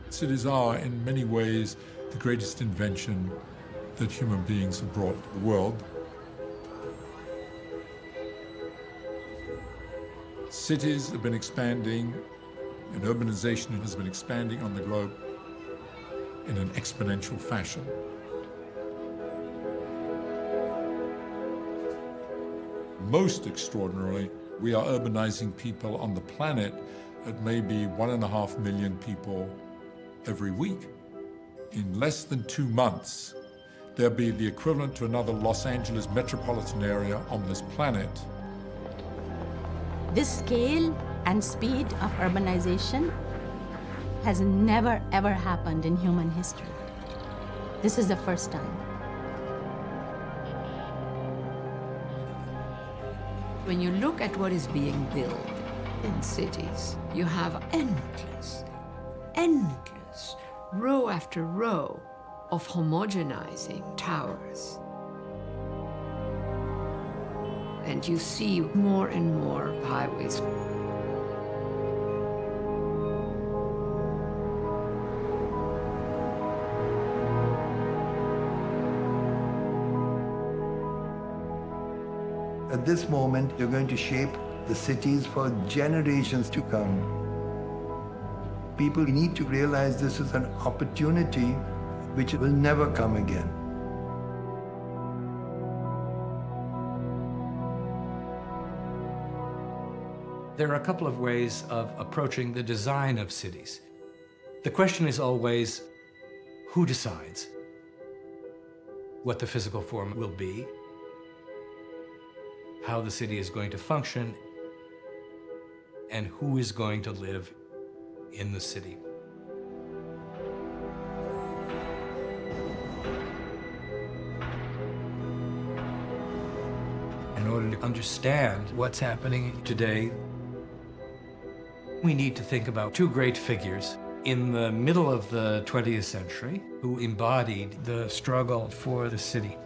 Cities are, in many ways, the greatest invention that human beings have brought to the world. Cities have been expanding, and urbanization has been expanding on the globe in an exponential fashion. Most extraordinarily, we are urbanizing people on the planet at maybe 1.5 million people every week. In less than 2 months, there'll be the equivalent to another Los Angeles metropolitan area on this planet. This scale and speed of urbanization has never, ever happened in human history. This is the first time. When you look at what is being built in cities, you have endless, row after row of homogenizing towers. And you see more and more highways. At this moment, you're going to shape the cities for generations to come. People need to realize this is an opportunity which will never come again. There are a couple of ways of approaching the design of cities. The question is always, who decides what the physical form will be, how the city is going to function, and who is going to live in the city. In order to understand what's happening today, we need to think about two great figures in the middle of the 20th century who embodied the struggle for the city.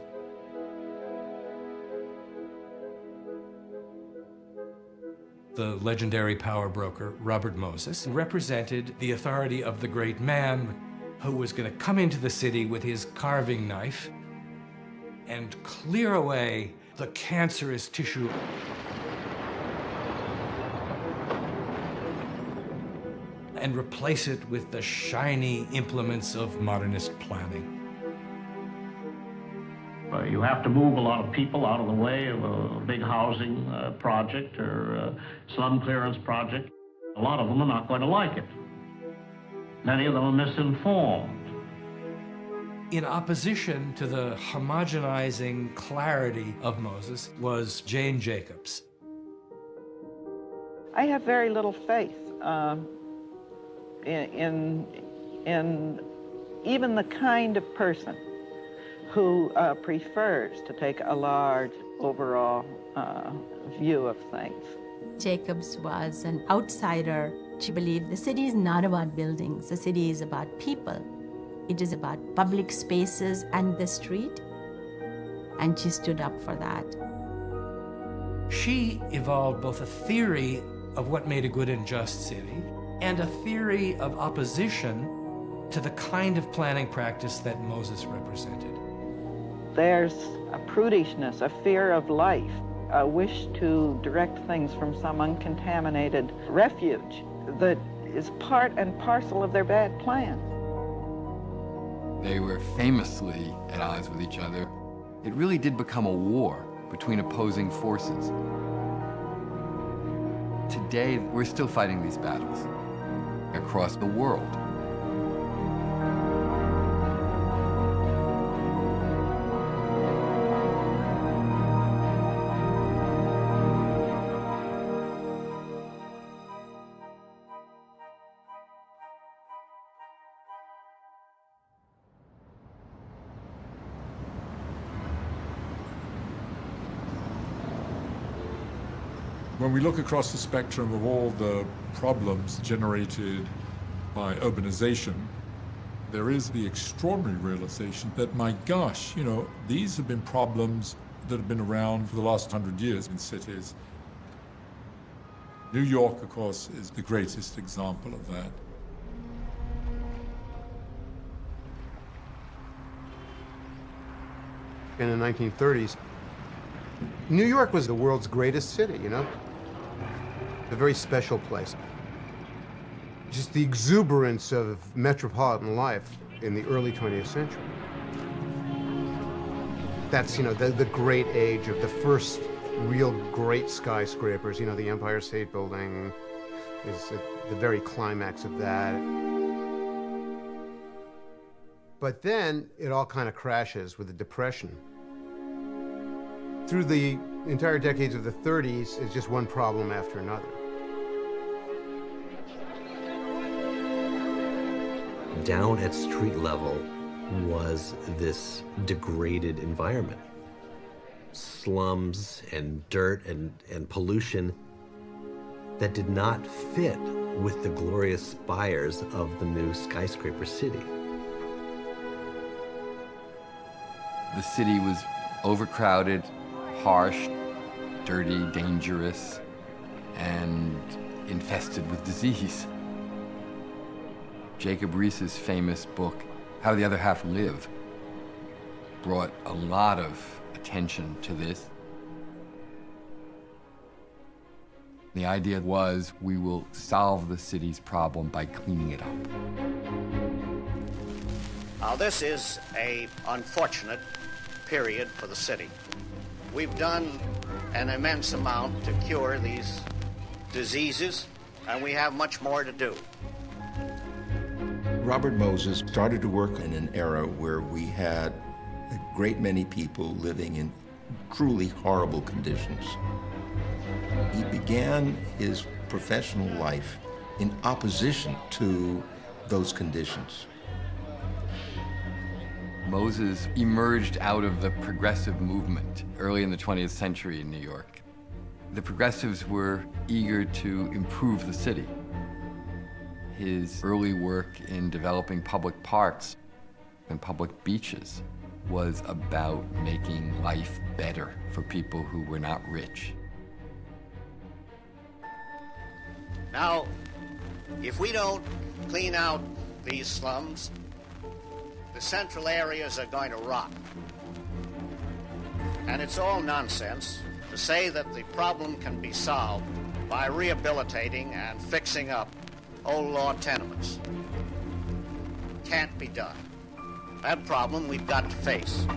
The legendary power broker, Robert Moses, represented the authority of the great man who was going to come into the city with his carving knife and clear away the cancerous tissue and replace it with the shiny implements of modernist planning. You have to move a lot of people out of the way of a big housing project or slum clearance project. A lot of them are not going to like it. Many of them are misinformed. In opposition to the homogenizing clarity of Moses was Jane Jacobs. I have very little faith in even the kind of person who prefers to take a large overall view of things. Jacobs was an outsider. She believed the city is not about buildings, the city is about people. It is about public spaces and the street, and she stood up for that. She evolved both a theory of what made a good and just city and a theory of opposition to the kind of planning practice that Moses represented. There's a prudishness, a fear of life, a wish to direct things from some uncontaminated refuge that is part and parcel of their bad plan. They were famously at odds with each other. It really did become a war between opposing forces. Today, we're still fighting these battles across the world. When we look across the spectrum of all the problems generated by urbanization, there is the extraordinary realization that, my gosh, these have been problems that have been around for the last 100 years in cities. New York, of course, is the greatest example of that. In the 1930s, New York was the world's greatest city, you know? A very special place. Just the exuberance of metropolitan life in the early 20th century. That's, you know, the great age of the first real great skyscrapers. You know, the Empire State Building is at the very climax of that. But then it all kind of crashes with the Depression. Through the entire decades of the 30s, it's just one problem after another. Down at street level was this degraded environment. Slums and dirt and pollution that did not fit with the glorious spires of the new skyscraper city. The city was overcrowded, harsh, dirty, dangerous, and infested with disease. Jacob Riis's famous book, How the Other Half Live, brought a lot of attention to this. The idea was we will solve the city's problem by cleaning it up. Now, this is an unfortunate period for the city. We've done an immense amount to cure these diseases, and we have much more to do. Robert Moses started to work in an era where we had a great many people living in truly horrible conditions. He began his professional life in opposition to those conditions. Moses emerged out of the progressive movement early in the 20th century in New York. The progressives were eager to improve the city. His early work in developing public parks and public beaches was about making life better for people who were not rich. Now, if we don't clean out these slums, the central areas are going to rot. And it's all nonsense to say that the problem can be solved by rehabilitating and fixing up old law tenements. Can't be done. That problem we've got to face.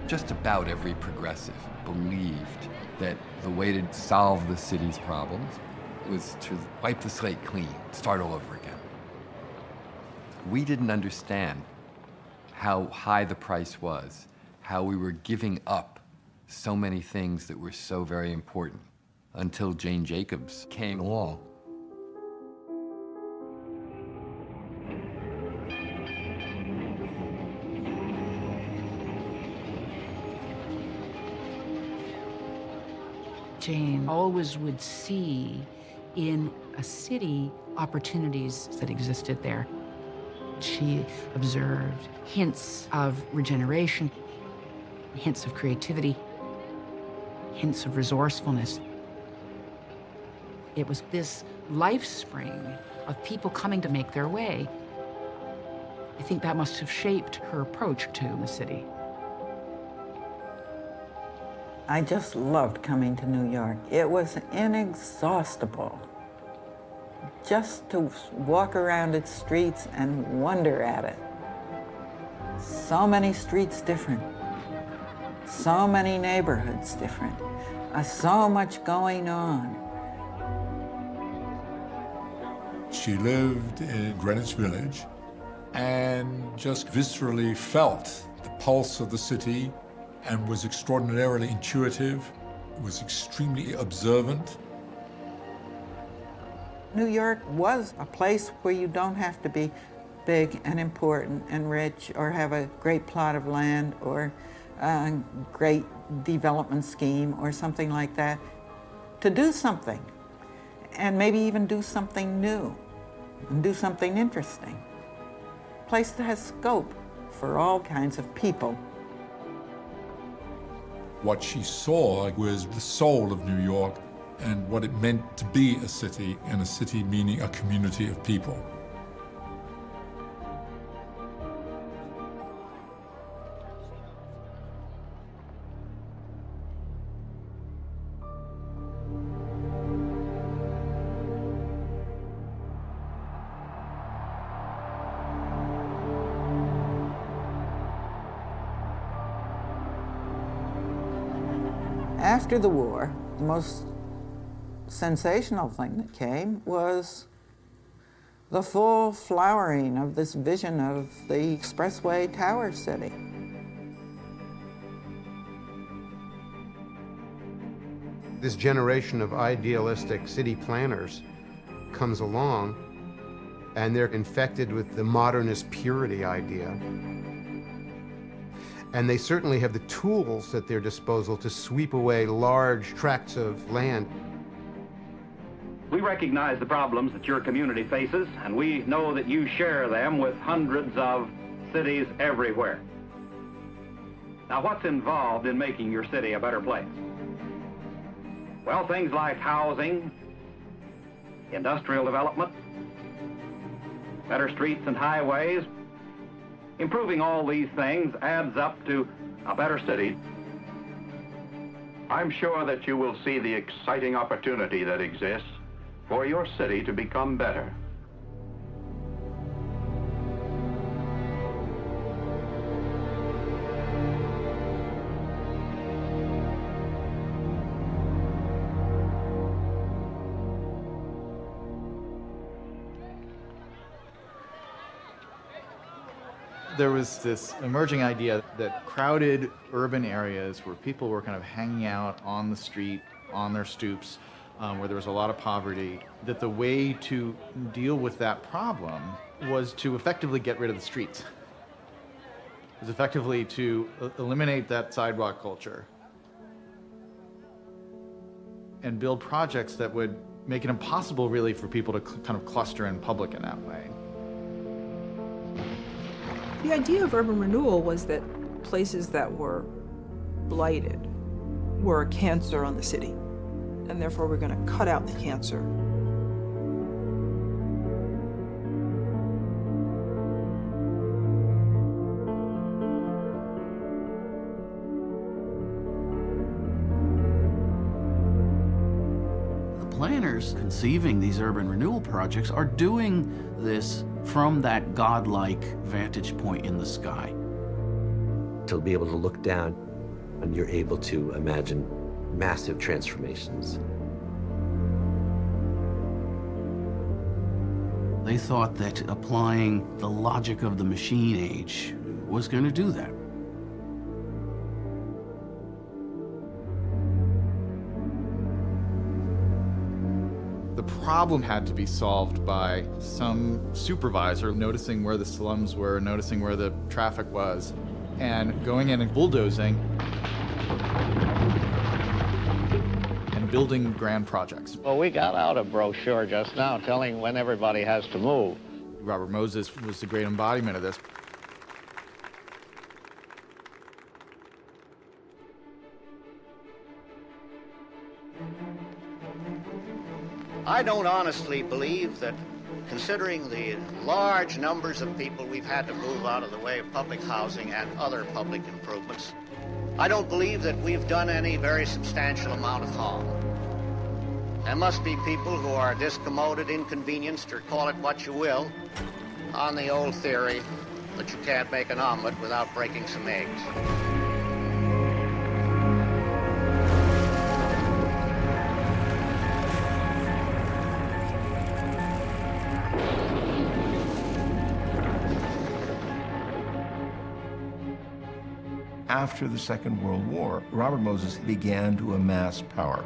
Just about every progressive believed that the way to solve the city's problems was to wipe the slate clean, start all over again. We didn't understand how high the price was, how we were giving up so many things that were so very important until Jane Jacobs came along. Jane always would see in a city opportunities that existed there. She observed hints of regeneration, hints of creativity, hints of resourcefulness. It was this life spring of people coming to make their way. I think that must have shaped her approach to the city. I just loved coming to New York. It was inexhaustible. Just to walk around its streets and wonder at it. So many streets different. So many neighborhoods different. So much going on. She lived in Greenwich Village and just viscerally felt the pulse of the city and was extraordinarily intuitive, was extremely observant. New York was a place where you don't have to be big and important and rich or have a great plot of land or a great development scheme or something like that to do something. and maybe even do something new and do something interesting. A place that has scope for all kinds of people. What she saw was the soul of New York and what it meant to be a city, and a city meaning a community of people. After the war, the most sensational thing that came was the full flowering of this vision of the expressway tower city. This generation of idealistic city planners comes along, and they're infected with the modernist purity idea. And they certainly have the tools at their disposal to sweep away large tracts of land. We recognize the problems that your community faces, and we know that you share them with hundreds of cities everywhere. Now, what's involved in making your city a better place? Well, things like housing, industrial development, better streets and highways. Improving all these things adds up to a better city. I'm sure that you will see the exciting opportunity that exists for your city to become better. There was this emerging idea that crowded urban areas where people were kind of hanging out on the street, on their stoops, where there was a lot of poverty, that the way to deal with that problem was to effectively get rid of the streets. It was effectively to eliminate that sidewalk culture and build projects that would make it impossible really for people to kind of cluster in public in that way. The idea of urban renewal was that places that were blighted were a cancer on the city, and therefore we're going to cut out the cancer. The planners conceiving these urban renewal projects are doing this from that godlike vantage point in the sky. To be able to look down, and you're able to imagine massive transformations. They thought that applying the logic of the machine age was going to do that. The problem had to be solved by some supervisor noticing where the slums were, noticing where the traffic was, and going in and bulldozing and building grand projects. Well, we got out a brochure just now telling when everybody has to move. Robert Moses was the great embodiment of this. I don't honestly believe that, considering the large numbers of people we've had to move out of the way of public housing and other public improvements, I don't believe that we've done any very substantial amount of harm. There must be people who are discommoded, inconvenienced, or call it what you will, on the old theory that you can't make an omelet without breaking some eggs. After the Second World War, Robert Moses began to amass power.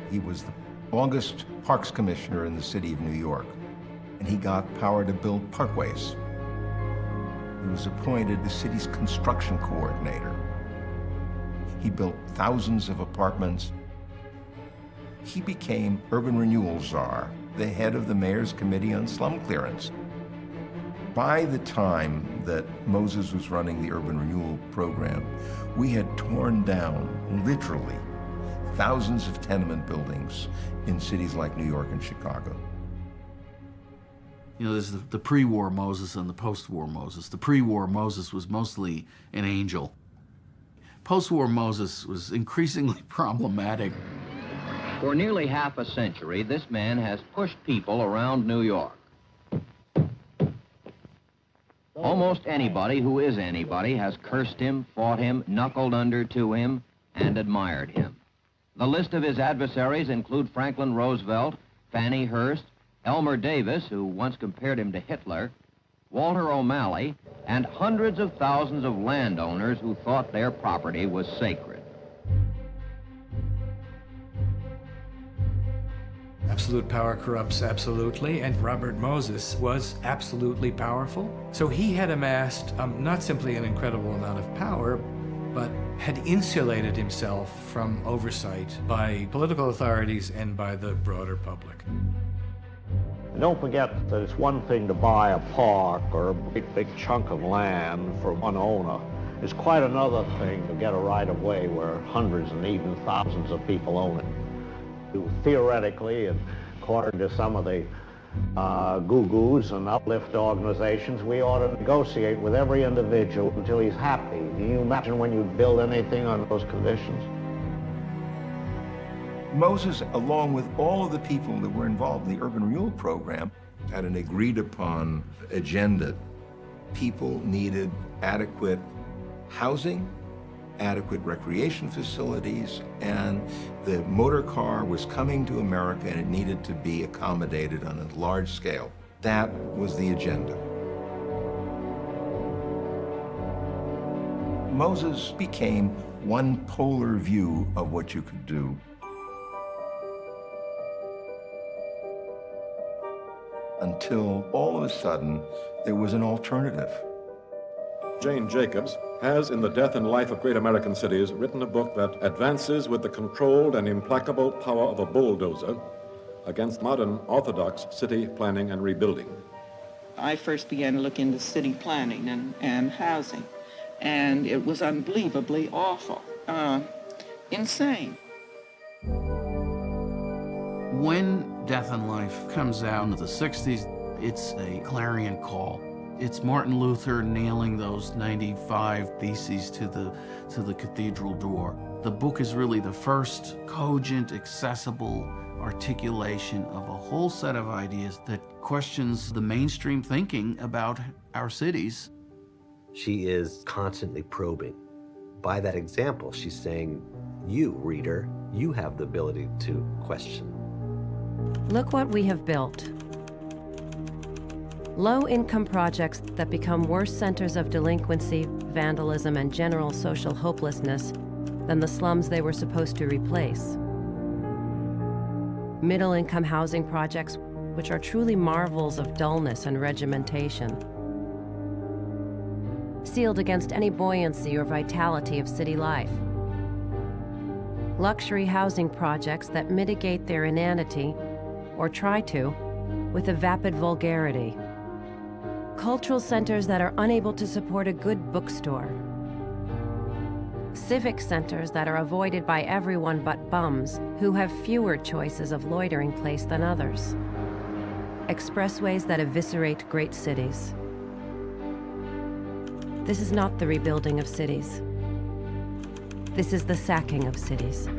He was the longest parks commissioner in the city of New York, and he got power to build parkways. He was appointed the city's construction coordinator. He built thousands of apartments. He became urban renewal czar, the head of the mayor's committee on slum clearance. By the time that Moses was running the urban renewal program, we had torn down, literally, thousands of tenement buildings in cities like New York and Chicago. You know, there's the pre-war Moses and the post-war Moses. The pre-war Moses was mostly an angel. Post-war Moses was increasingly problematic. For nearly half a century, this man has pushed people around New York. Almost anybody who is anybody has cursed him, fought him, knuckled under to him, and admired him. The list of his adversaries include Franklin Roosevelt, Fannie Hurst, Elmer Davis, who once compared him to Hitler, Walter O'Malley, and hundreds of thousands of landowners who thought their property was sacred. Absolute power corrupts absolutely, and Robert Moses was absolutely powerful. So he had amassed not simply an incredible amount of power, but had insulated himself from oversight by political authorities and by the broader public. And don't forget that it's one thing to buy a park or a big chunk of land for one owner. It's quite another thing to get a right-of-way where hundreds and even thousands of people own it. Theoretically, and according to some of the goo-goos and uplift organizations, we ought to negotiate with every individual until he's happy. Can you imagine when you build anything on those conditions? Moses, along with all of the people that were involved in the urban renewal program, had an agreed-upon agenda. People needed adequate housing, adequate recreation facilities, and the motor car was coming to America and it needed to be accommodated on a large scale. That was the agenda. Moses became one polar view of what you could do. Until all of a sudden, there was an alternative. Jane Jacobs has, in The Death and Life of Great American Cities, written a book that advances with the controlled and implacable power of a bulldozer against modern orthodox city planning and rebuilding. I first began to look into city planning and housing, and it was unbelievably awful, insane. When Death and Life comes out in the 60s, it's a clarion call. It's Martin Luther nailing those 95 theses to the cathedral door. The book is really the first cogent, accessible articulation of a whole set of ideas that questions the mainstream thinking about our cities. She is constantly probing. By that example, she's saying, you, reader, you have the ability to question. Look what we have built. Low-income projects that become worse centers of delinquency, vandalism, and general social hopelessness than the slums they were supposed to replace. Middle-income housing projects which are truly marvels of dullness and regimentation. Sealed against any buoyancy or vitality of city life. Luxury housing projects that mitigate their inanity, or try to, with a vapid vulgarity. Cultural centers that are unable to support a good bookstore. Civic centers that are avoided by everyone but bums who have fewer choices of loitering place than others. Expressways that eviscerate great cities. This is not the rebuilding of cities. This is the sacking of cities.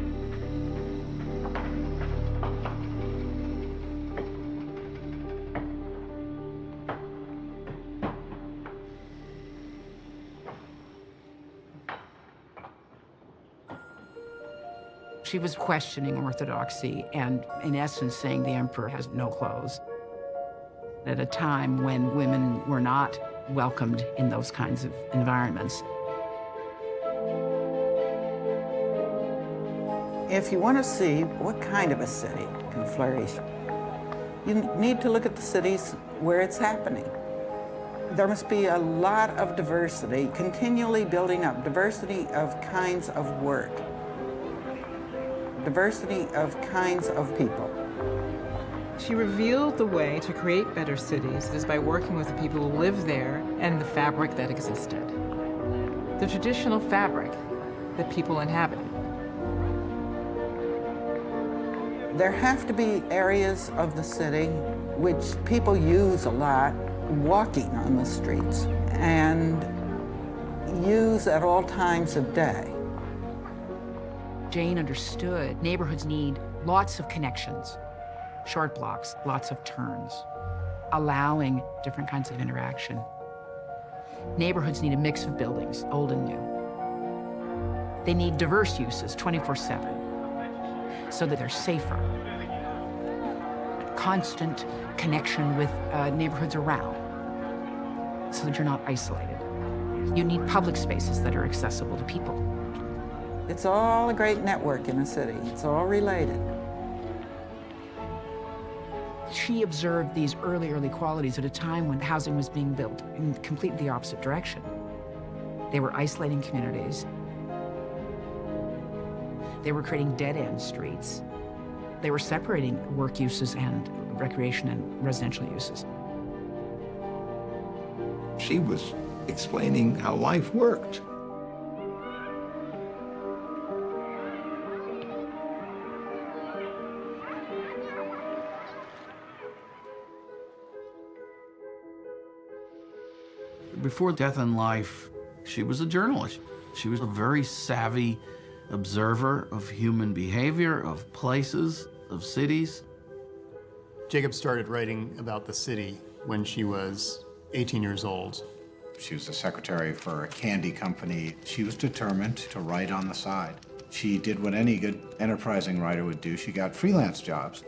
She was questioning orthodoxy and, in essence, saying the emperor has no clothes. At a time when women were not welcomed in those kinds of environments. If you want to see what kind of a city can flourish, you need to look at the cities where it's happening. There must be a lot of diversity, continually building up, diversity of kinds of work. diversity of kinds of people. She revealed the way to create better cities is by working with the people who live there and the fabric that existed. The traditional fabric that people inhabited. There have to be areas of the city which people use a lot, walking on the streets, and use at all times of day. Jane understood neighborhoods need lots of connections, short blocks, lots of turns, allowing different kinds of interaction. Neighborhoods need a mix of buildings, old and new. They need diverse uses 24/7 so that they're safer. Constant connection with neighborhoods around so that you're not isolated. You need public spaces that are accessible to people. It's all a great network in a city. It's all related. She observed these early qualities at a time when housing was being built in completely the opposite direction. They were isolating communities. They were creating dead-end streets. They were separating work uses and recreation and residential uses. She was explaining how life worked. Before Death and Life, she was a journalist. She was a very savvy observer of human behavior, of places, of cities. Jacobs started writing about the city when she was 18 years old. She was the secretary for a candy company. She was determined to write on the side. She did what any good enterprising writer would do. She got freelance jobs.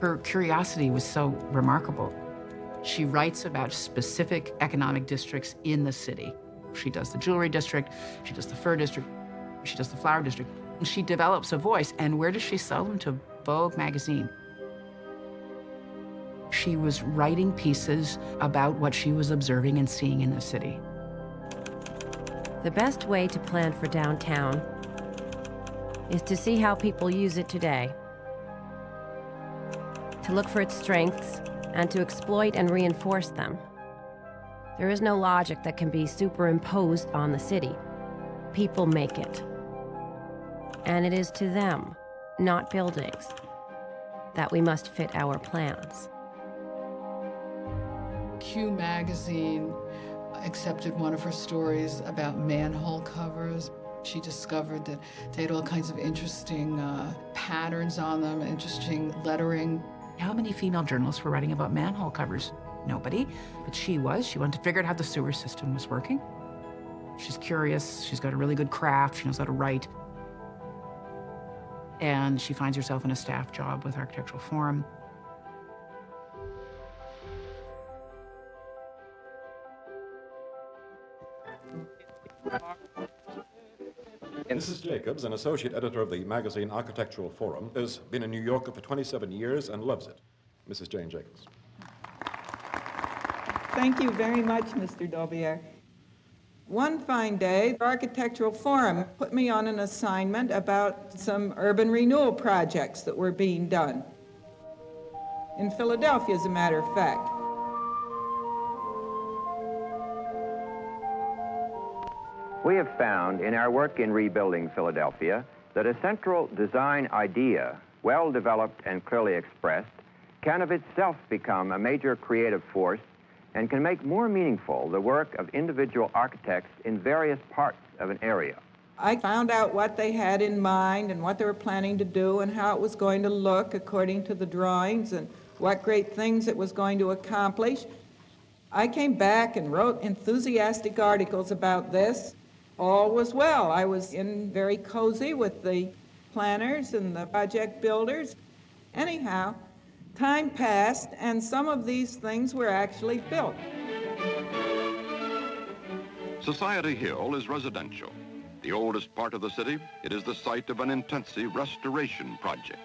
Her curiosity was so remarkable. She writes about specific economic districts in the city. She does the jewelry district, she does the fur district, she does the flower district. She develops a voice, and where does she sell them? To Vogue magazine. She was writing pieces about what she was observing and seeing in the city. The best way to plan for downtown is to see how people use it today, to look for its strengths, and to exploit and reinforce them. There is no logic that can be superimposed on the city. People make it. And it is to them, not buildings, that we must fit our plans. Q magazine accepted one of her stories about manhole covers. She discovered that they had all kinds of interesting patterns on them, interesting lettering. How many female journalists were writing about manhole covers? Nobody, but she was. She wanted to figure out how the sewer system was working. She's curious, she's got a really good craft, she knows how to write. And she finds herself in a staff job with Architectural Forum. Mrs. Jacobs, an associate editor of the magazine Architectural Forum, has been in New York for 27 years and loves it. Mrs. Jane Jacobs. Thank you very much, Mr. Daubier. One fine day, the Architectural Forum put me on an assignment about some urban renewal projects that were being done. In Philadelphia, as a matter of fact. We have found in our work in rebuilding Philadelphia that a central design idea, well developed and clearly expressed, can of itself become a major creative force and can make more meaningful the work of individual architects in various parts of an area. I found out what they had in mind and what they were planning to do and how it was going to look according to the drawings and what great things it was going to accomplish. I came back and wrote enthusiastic articles about this. All was well. I was in very cozy with the planners and the project builders. Anyhow, time passed and some of these things were actually built. Society Hill is residential. The oldest part of the city, it is the site of an intensive restoration project.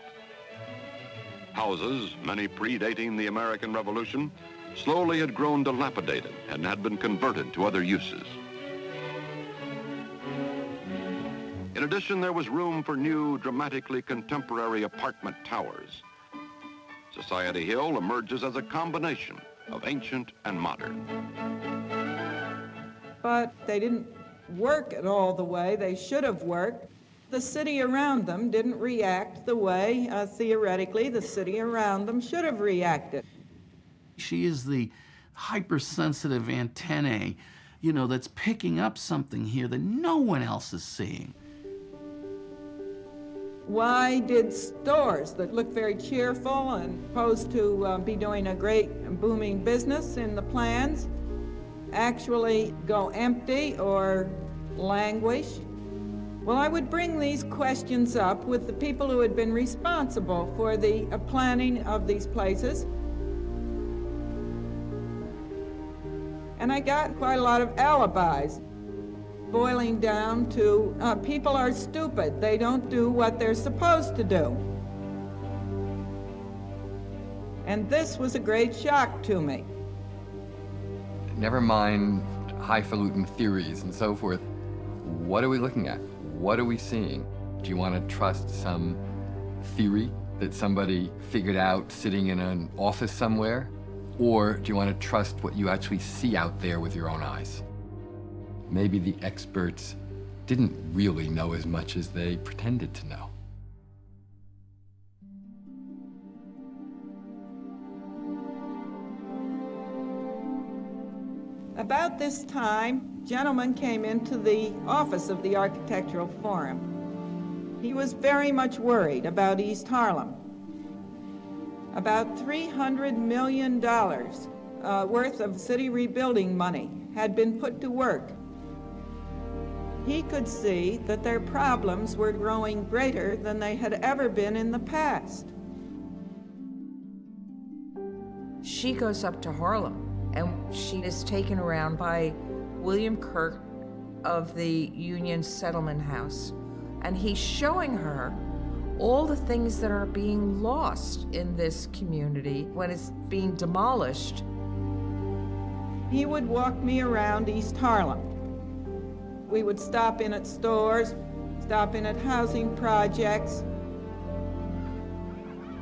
Houses, many predating the American Revolution, slowly had grown dilapidated and had been converted to other uses. In addition, there was room for new, dramatically contemporary apartment towers. Society Hill emerges as a combination of ancient and modern. But they didn't work at all the way they should have worked. The city around them didn't react the way, theoretically, the city around them should have reacted. She is the hypersensitive antennae, you know, that's picking up something here that no one else is seeing. Why did stores that look very cheerful and supposed to be doing a great booming business in the plans actually go empty or languish? Well, I would bring these questions up with the people who had been responsible for the planning of these places. And I got quite a lot of alibis, boiling down to people are stupid. They don't do what they're supposed to do. And this was a great shock to me. Never mind highfalutin theories and so forth. What are we looking at? What are we seeing? Do you want to trust some theory that somebody figured out sitting in an office somewhere? Or do you want to trust what you actually see out there with your own eyes? Maybe the experts didn't really know as much as they pretended to know. About this time, a gentleman came into the office of the Architectural Forum. He was very much worried about East Harlem. About $300 million worth of city rebuilding money had been put to work. He could see that their problems were growing greater than they had ever been in the past. She goes up to Harlem, and she is taken around by William Kirk of the Union Settlement House. And he's showing her all the things that are being lost in this community when it's being demolished. He would walk me around East Harlem. We would stop in at stores, stop in at housing projects.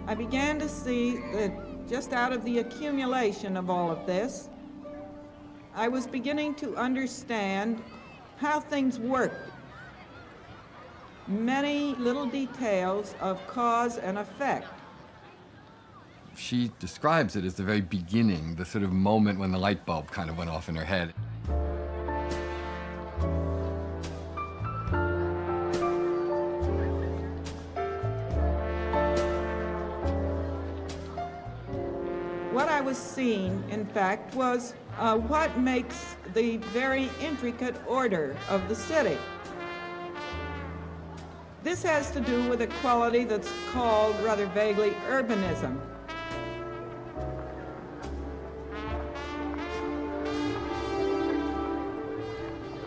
I began to see that just out of the accumulation of all of this, I was beginning to understand how things worked. Many little details of cause and effect. She describes it as the very beginning, the sort of moment when the light bulb kind of went off in her head. What I was seeing, in fact, was what makes the very intricate order of the city. This has to do with a quality that's called, rather vaguely, urbanism.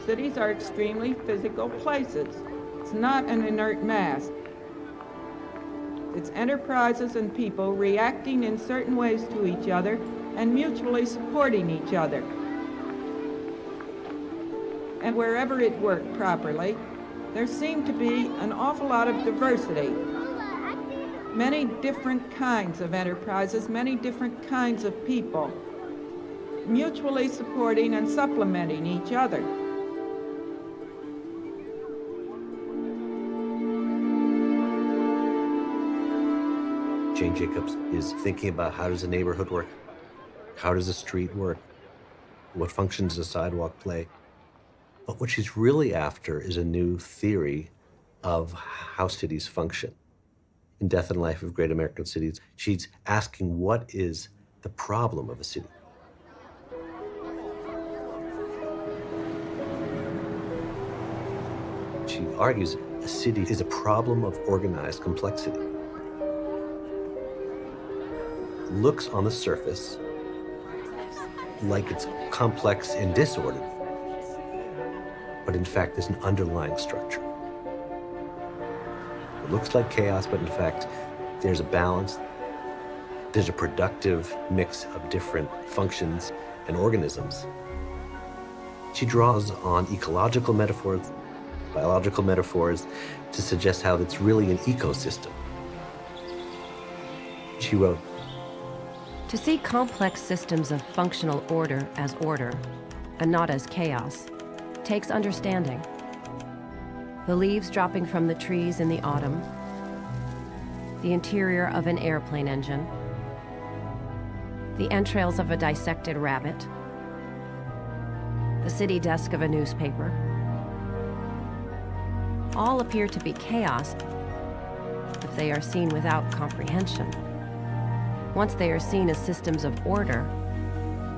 Cities are extremely physical places. It's not an inert mass. It's enterprises and people reacting in certain ways to each other and mutually supporting each other. And wherever it worked properly, there seemed to be an awful lot of diversity. Many different kinds of enterprises, many different kinds of people, mutually supporting and supplementing each other. Jane Jacobs is thinking about how does a neighborhood work? How does a street work? What function does a sidewalk play? But what she's really after is a new theory of how cities function. In Death and Life of Great American Cities, she's asking what is the problem of a city? She argues a city is a problem of organized complexity. Looks on the surface like it's complex and disordered, but in fact there's an underlying structure. It looks like chaos, but in fact there's a balance. There's a productive mix of different functions and organisms. She draws on ecological metaphors, biological metaphors to suggest how it's really an ecosystem. She wrote, To see complex systems of functional order as order, and not as chaos, takes understanding. The leaves dropping from the trees in the autumn, the interior of an airplane engine, the entrails of a dissected rabbit, the city desk of a newspaper, all appear to be chaos if they are seen without comprehension. Once they are seen as systems of order,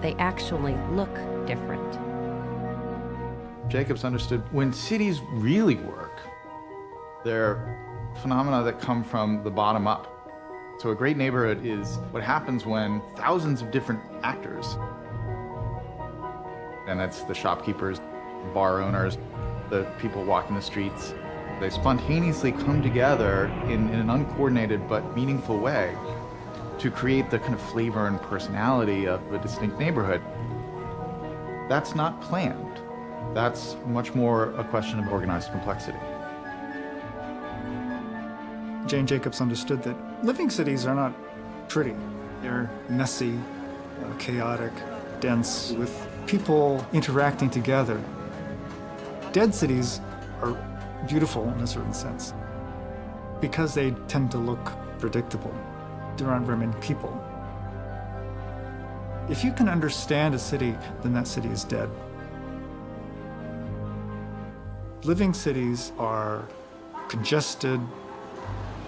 they actually look different. Jacobs understood when cities really work, they're phenomena that come from the bottom up. So a great neighborhood is what happens when thousands of different actors, and that's the shopkeepers, bar owners, the people walking the streets, they spontaneously come together in an uncoordinated but meaningful way to create the kind of flavor and personality of a distinct neighborhood. That's not planned. That's much more a question of organized complexity. Jane Jacobs understood that living cities are not pretty. They're messy, chaotic, dense, with people interacting together. Dead cities are beautiful in a certain sense because they tend to look predictable. There aren't very many people. If you can understand a city, then that city is dead. Living cities are congested,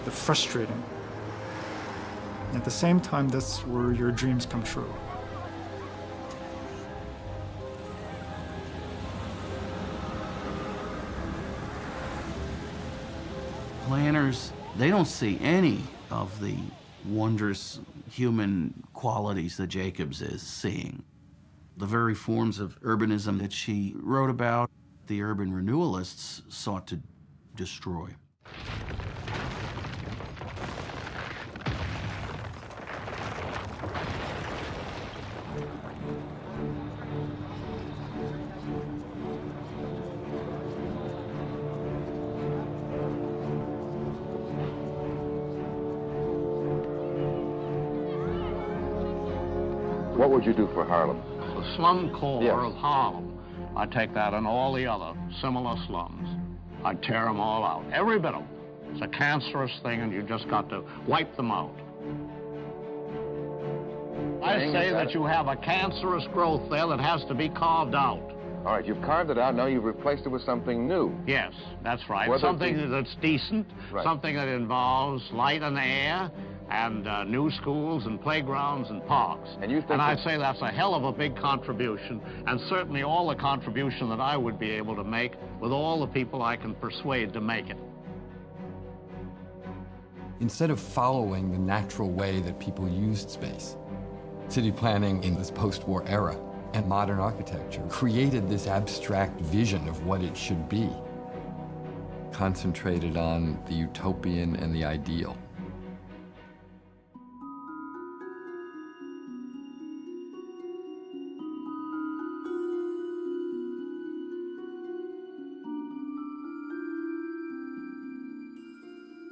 they're frustrating. At the same time, that's where your dreams come true. Planners, they don't see any of the wondrous human qualities that Jacobs is seeing. The very forms of urbanism that she wrote about, the urban renewalists sought to destroy. What would you do for Harlem? The slum core Yes. of Harlem. I'd take that and all the other similar slums. I'd tear them all out, every bit of them. It's a cancerous thing and you just got to wipe them out. I say that you have a cancerous growth there that has to be carved out. All right, you've carved it out, now you've replaced it with something new. Yes, that's right. Whether Something that's decent, Right. something that involves light and air, and new schools and playgrounds and parks. And you think And I'd that- say that's a hell of a big contribution, and certainly all the contribution that I would be able to make with all the people I can persuade to make it. Instead of following the natural way that people used space, city planning in this post-war era and modern architecture created this abstract vision of what it should be, concentrated on the utopian and the ideal.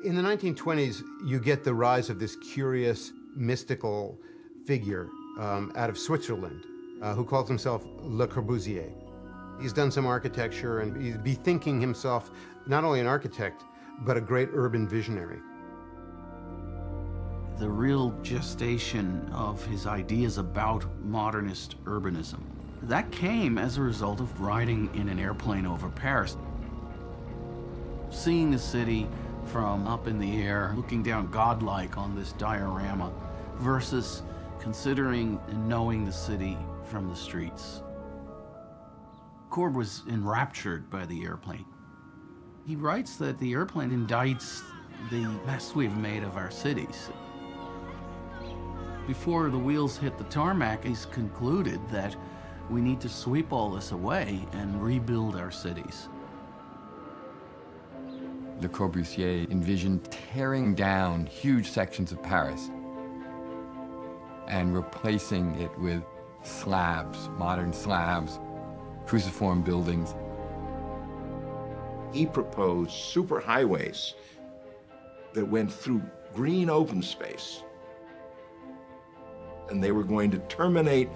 In the 1920s, you get the rise of this curious, mystical figure out of Switzerland who calls himself Le Corbusier. He's done some architecture and he's bethinking himself not only an architect, but a great urban visionary. The real gestation of his ideas about modernist urbanism, that came as a result of riding in an airplane over Paris. Seeing the city from up in the air, looking down godlike on this diorama, versus considering and knowing the city from the streets. Corb was enraptured by the airplane. He writes that the airplane indicts the mess we've made of our cities. Before the wheels hit the tarmac, he's concluded that we need to sweep all this away and rebuild our cities. Le Corbusier envisioned tearing down huge sections of Paris and replacing it with slabs, modern slabs, cruciform buildings. He proposed superhighways that went through green open space, and they were going to terminate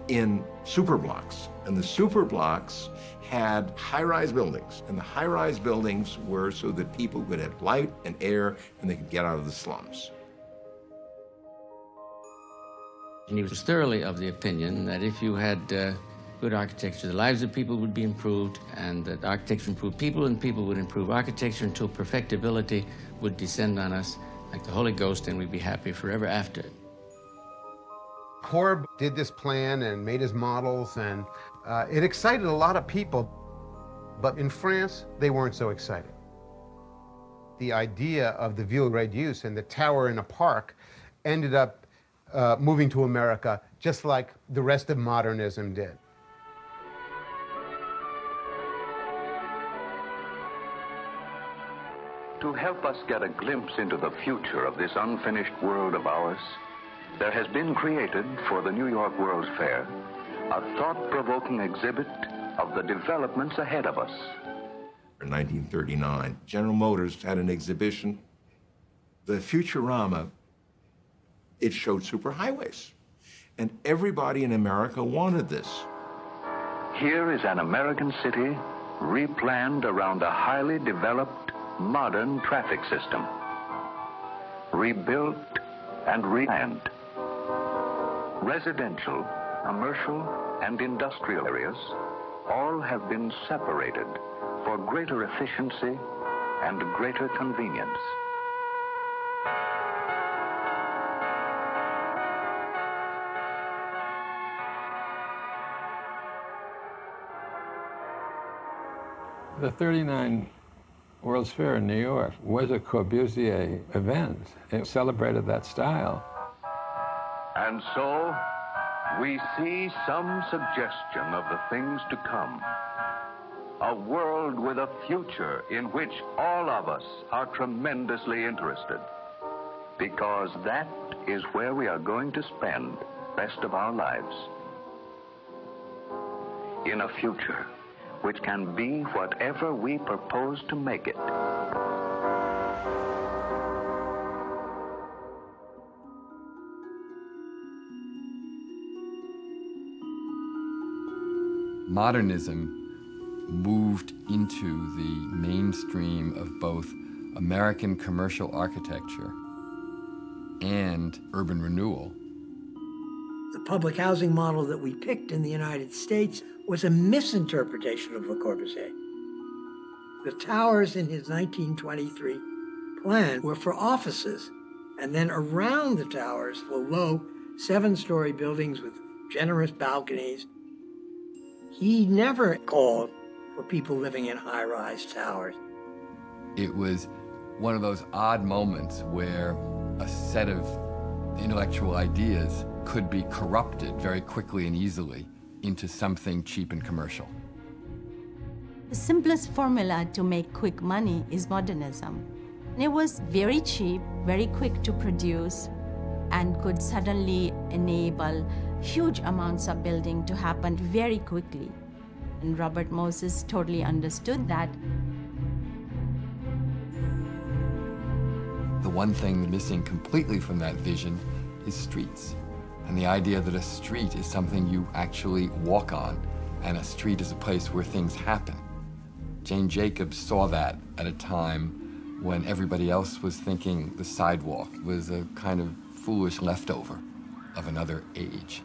in superblocks. And the superblocks had high-rise buildings, and the high-rise buildings were so that people could have light and air and they could get out of the slums. And he was thoroughly of the opinion that if you had good architecture, the lives of people would be improved, and that architecture improved people, and people would improve architecture until perfectibility would descend on us like the Holy Ghost, and we'd be happy forever after. Corb did this plan and made his models, and it excited a lot of people. But in France, they weren't so excited. The idea of the Ville Réduce and the tower in a park ended up moving to America just like the rest of modernism did. To help us get a glimpse into the future of this unfinished world of ours, there has been created for the New York World's Fair a thought-provoking exhibit of the developments ahead of us. In 1939, General Motors had an exhibition. The Futurama, it showed superhighways, and everybody in America wanted this. Here is an American city replanned around a highly developed modern traffic system, rebuilt and replanned. Residential, commercial, and industrial areas all have been separated for greater efficiency and greater convenience. The 39 World's Fair in New York was a Corbusier event. It celebrated that style. And so, we see some suggestion of the things to come. A world with a future in which all of us are tremendously interested. Because that is where we are going to spend the rest of our lives. In a future which can be whatever we propose to make it. Modernism moved into the mainstream of both American commercial architecture and urban renewal. The public housing model that we picked in the United States was a misinterpretation of Le Corbusier. The towers in his 1923 plan were for offices, and then around the towers were low 7-story buildings with generous balconies. He never called for people living in high-rise towers. It was one of those odd moments where a set of intellectual ideas could be corrupted very quickly and easily into something cheap and commercial. The simplest formula to make quick money is modernism. It was very cheap, very quick to produce, and could suddenly enable huge amounts of building to happen very quickly. And Robert Moses totally understood that. The one thing missing completely from that vision is streets. And the idea that a street is something you actually walk on, and a street is a place where things happen. Jane Jacobs saw that at a time when everybody else was thinking the sidewalk was a kind of foolish leftover of another age.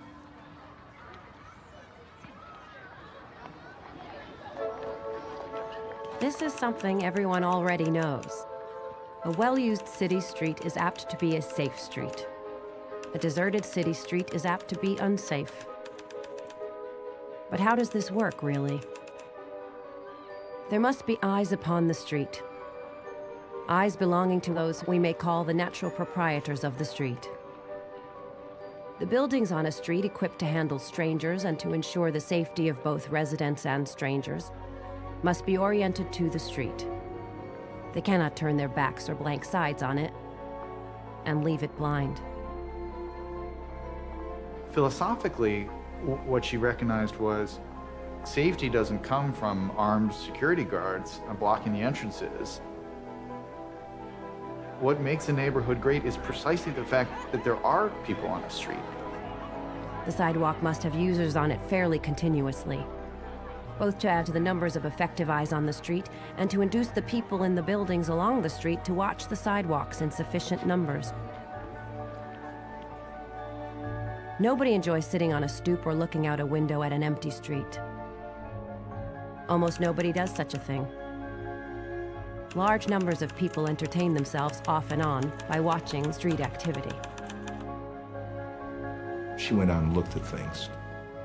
This is something everyone already knows. A well-used city street is apt to be a safe street. A deserted city street is apt to be unsafe. But how does this work, really? There must be eyes upon the street. Eyes belonging to those we may call the natural proprietors of the street. The buildings on a street equipped to handle strangers and to ensure the safety of both residents and strangers must be oriented to the street. They cannot turn their backs or blank sides on it and leave it blind. Philosophically, what she recognized was Safety doesn't come from armed security guards blocking the entrances. What makes a neighborhood great is precisely the fact that there are people on the street. The sidewalk must have users on it fairly continuously, both to add to the numbers of effective eyes on the street and to induce the people in the buildings along the street to watch the sidewalks in sufficient numbers. Nobody enjoys sitting on a stoop or looking out a window at an empty street. Almost nobody does such a thing. Large numbers of people entertain themselves off and on by watching street activity. She went out and looked at things.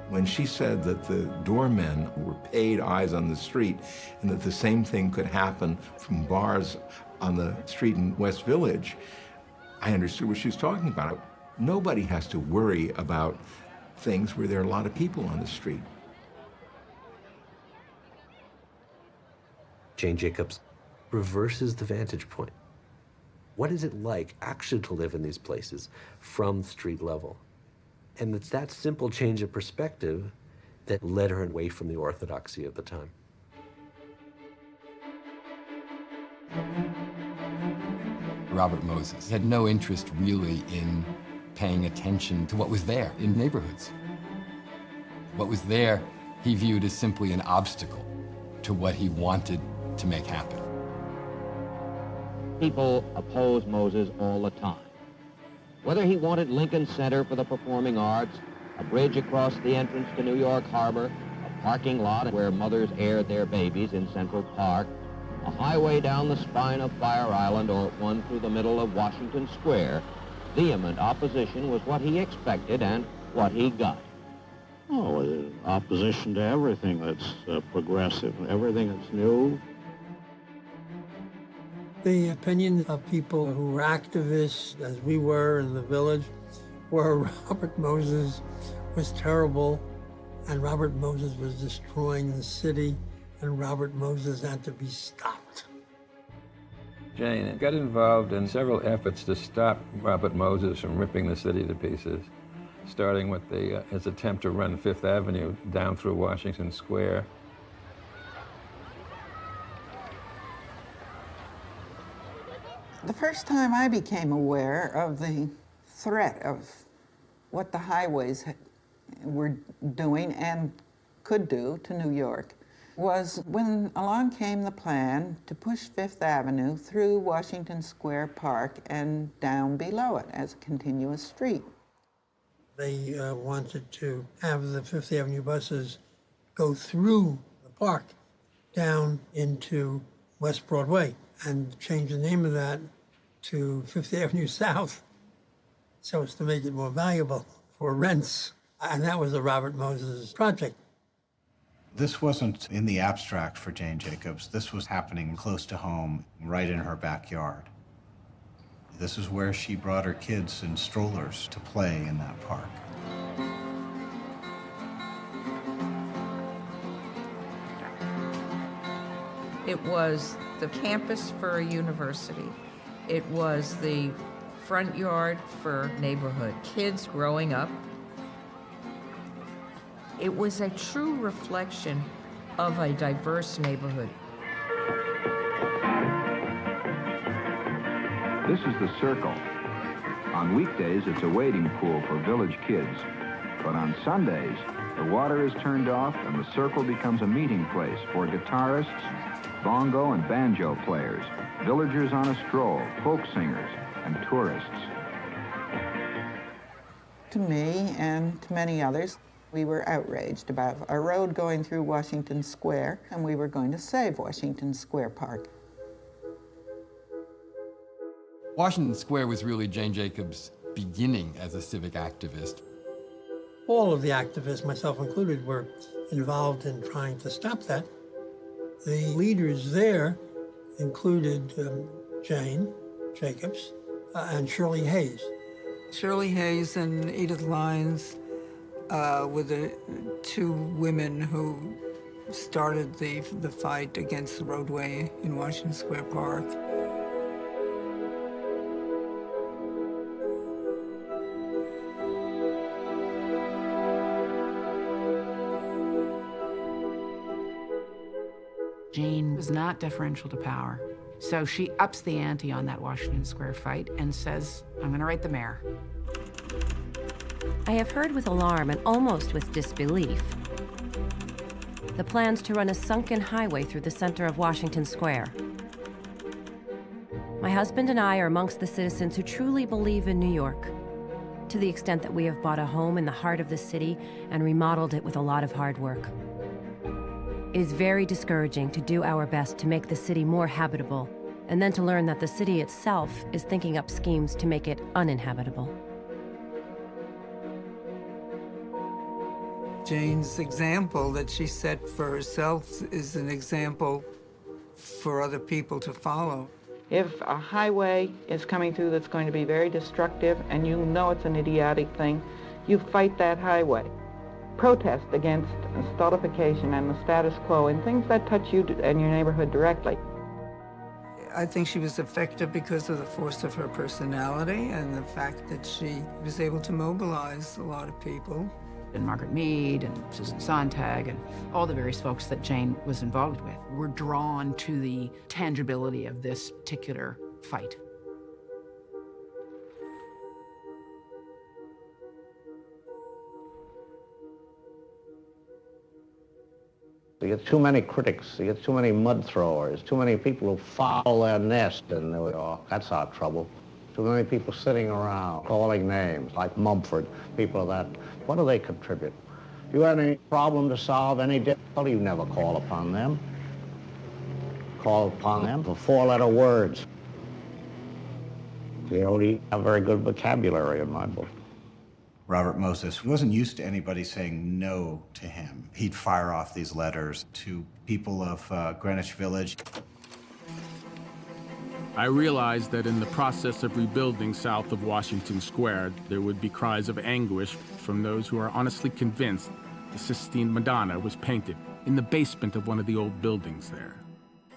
When she said that the doormen were paid eyes on the street and that the same thing could happen from bars on the street in West Village, I understood what she was talking about. Nobody has to worry about things where there are a lot of people on the street. Jane Jacobs reverses the vantage point. What is it like actually to live in these places from street level? And it's that simple change of perspective that led her away from the orthodoxy of the time. Robert Moses had no interest really in paying attention to what was there in neighborhoods. What was there, he viewed as simply an obstacle to what he wanted to make happen. People oppose Moses all the time. Whether he wanted Lincoln Center for the Performing Arts, a bridge across the entrance to New York Harbor, a parking lot where mothers aired their babies in Central Park, a highway down the spine of Fire Island, or one through the middle of Washington Square, vehement opposition was what he expected and what he got. Oh, opposition to everything that's progressive, everything that's new. The opinion of people who were activists, as we were in the village, where Robert Moses was terrible, and Robert Moses was destroying the city, and Robert Moses had to be stopped. Jane got involved in several efforts to stop Robert Moses from ripping the city to pieces, starting with his attempt to run Fifth Avenue down through Washington Square. The first time I became aware of the threat of what the highways were doing and could do to New York was when along came the plan to push Fifth Avenue through Washington Square Park and down below it as a continuous street. They wanted to have the Fifth Avenue buses go through the park down into West Broadway and change the name of that to Fifth Avenue South so as to make it more valuable for rents. And that was the Robert Moses project. This wasn't in the abstract for Jane Jacobs. This was happening close to home, right in her backyard. This is where she brought her kids in strollers to play in that park. It was the campus for a university. It was the front yard for neighborhood kids growing up. It was a true reflection of a diverse neighborhood. This is the Circle. On weekdays, it's a wading pool for village kids. But on Sundays, the water is turned off and the Circle becomes a meeting place for guitarists, bongo and banjo players, villagers on a stroll, folk singers, and tourists. To me and to many others, we were outraged about a road going through Washington Square, and we were going to save Washington Square Park. Washington Square was really Jane Jacobs' beginning as a civic activist. All of the activists, myself included, were involved in trying to stop that. The leaders there included Jane Jacobs and Shirley Hayes. Shirley Hayes and Edith Lyons were the two women who started the fight against the roadway in Washington Square Park. Jane was not deferential to power. So she ups the ante on that Washington Square fight and says, I'm going to write the mayor. I have heard with alarm and almost with disbelief the plans to run a sunken highway through the center of Washington Square. My husband and I are amongst the citizens who truly believe in New York, to the extent that we have bought a home in the heart of the city and remodeled it with a lot of hard work. It is very discouraging to do our best to make the city more habitable, and then to learn that the city itself is thinking up schemes to make it uninhabitable. Jane's example that she set for herself is an example for other people to follow. If a highway is coming through that's going to be very destructive and you know it's an idiotic thing, you fight that highway. Protest against stultification and the status quo and things that touch you and your neighborhood directly. I think she was effective because of the force of her personality and the fact that she was able to mobilize a lot of people. And Margaret Mead and Susan Sontag and all the various folks that Jane was involved with were drawn to the tangibility of this particular fight. You get too many critics, you get too many mud throwers, too many people who foul their nest, and that's our trouble. Too many people sitting around calling names, like Mumford, people of that. What do they contribute? If you have any problem to solve, any difficulty, you never call upon them. Call upon them for four-letter words. They only have very good vocabulary in my book. Robert Moses wasn't used to anybody saying no to him. He'd fire off these letters to people of Greenwich Village. I realized that in the process of rebuilding south of Washington Square, there would be cries of anguish from those who are honestly convinced the Sistine Madonna was painted in the basement of one of the old buildings there,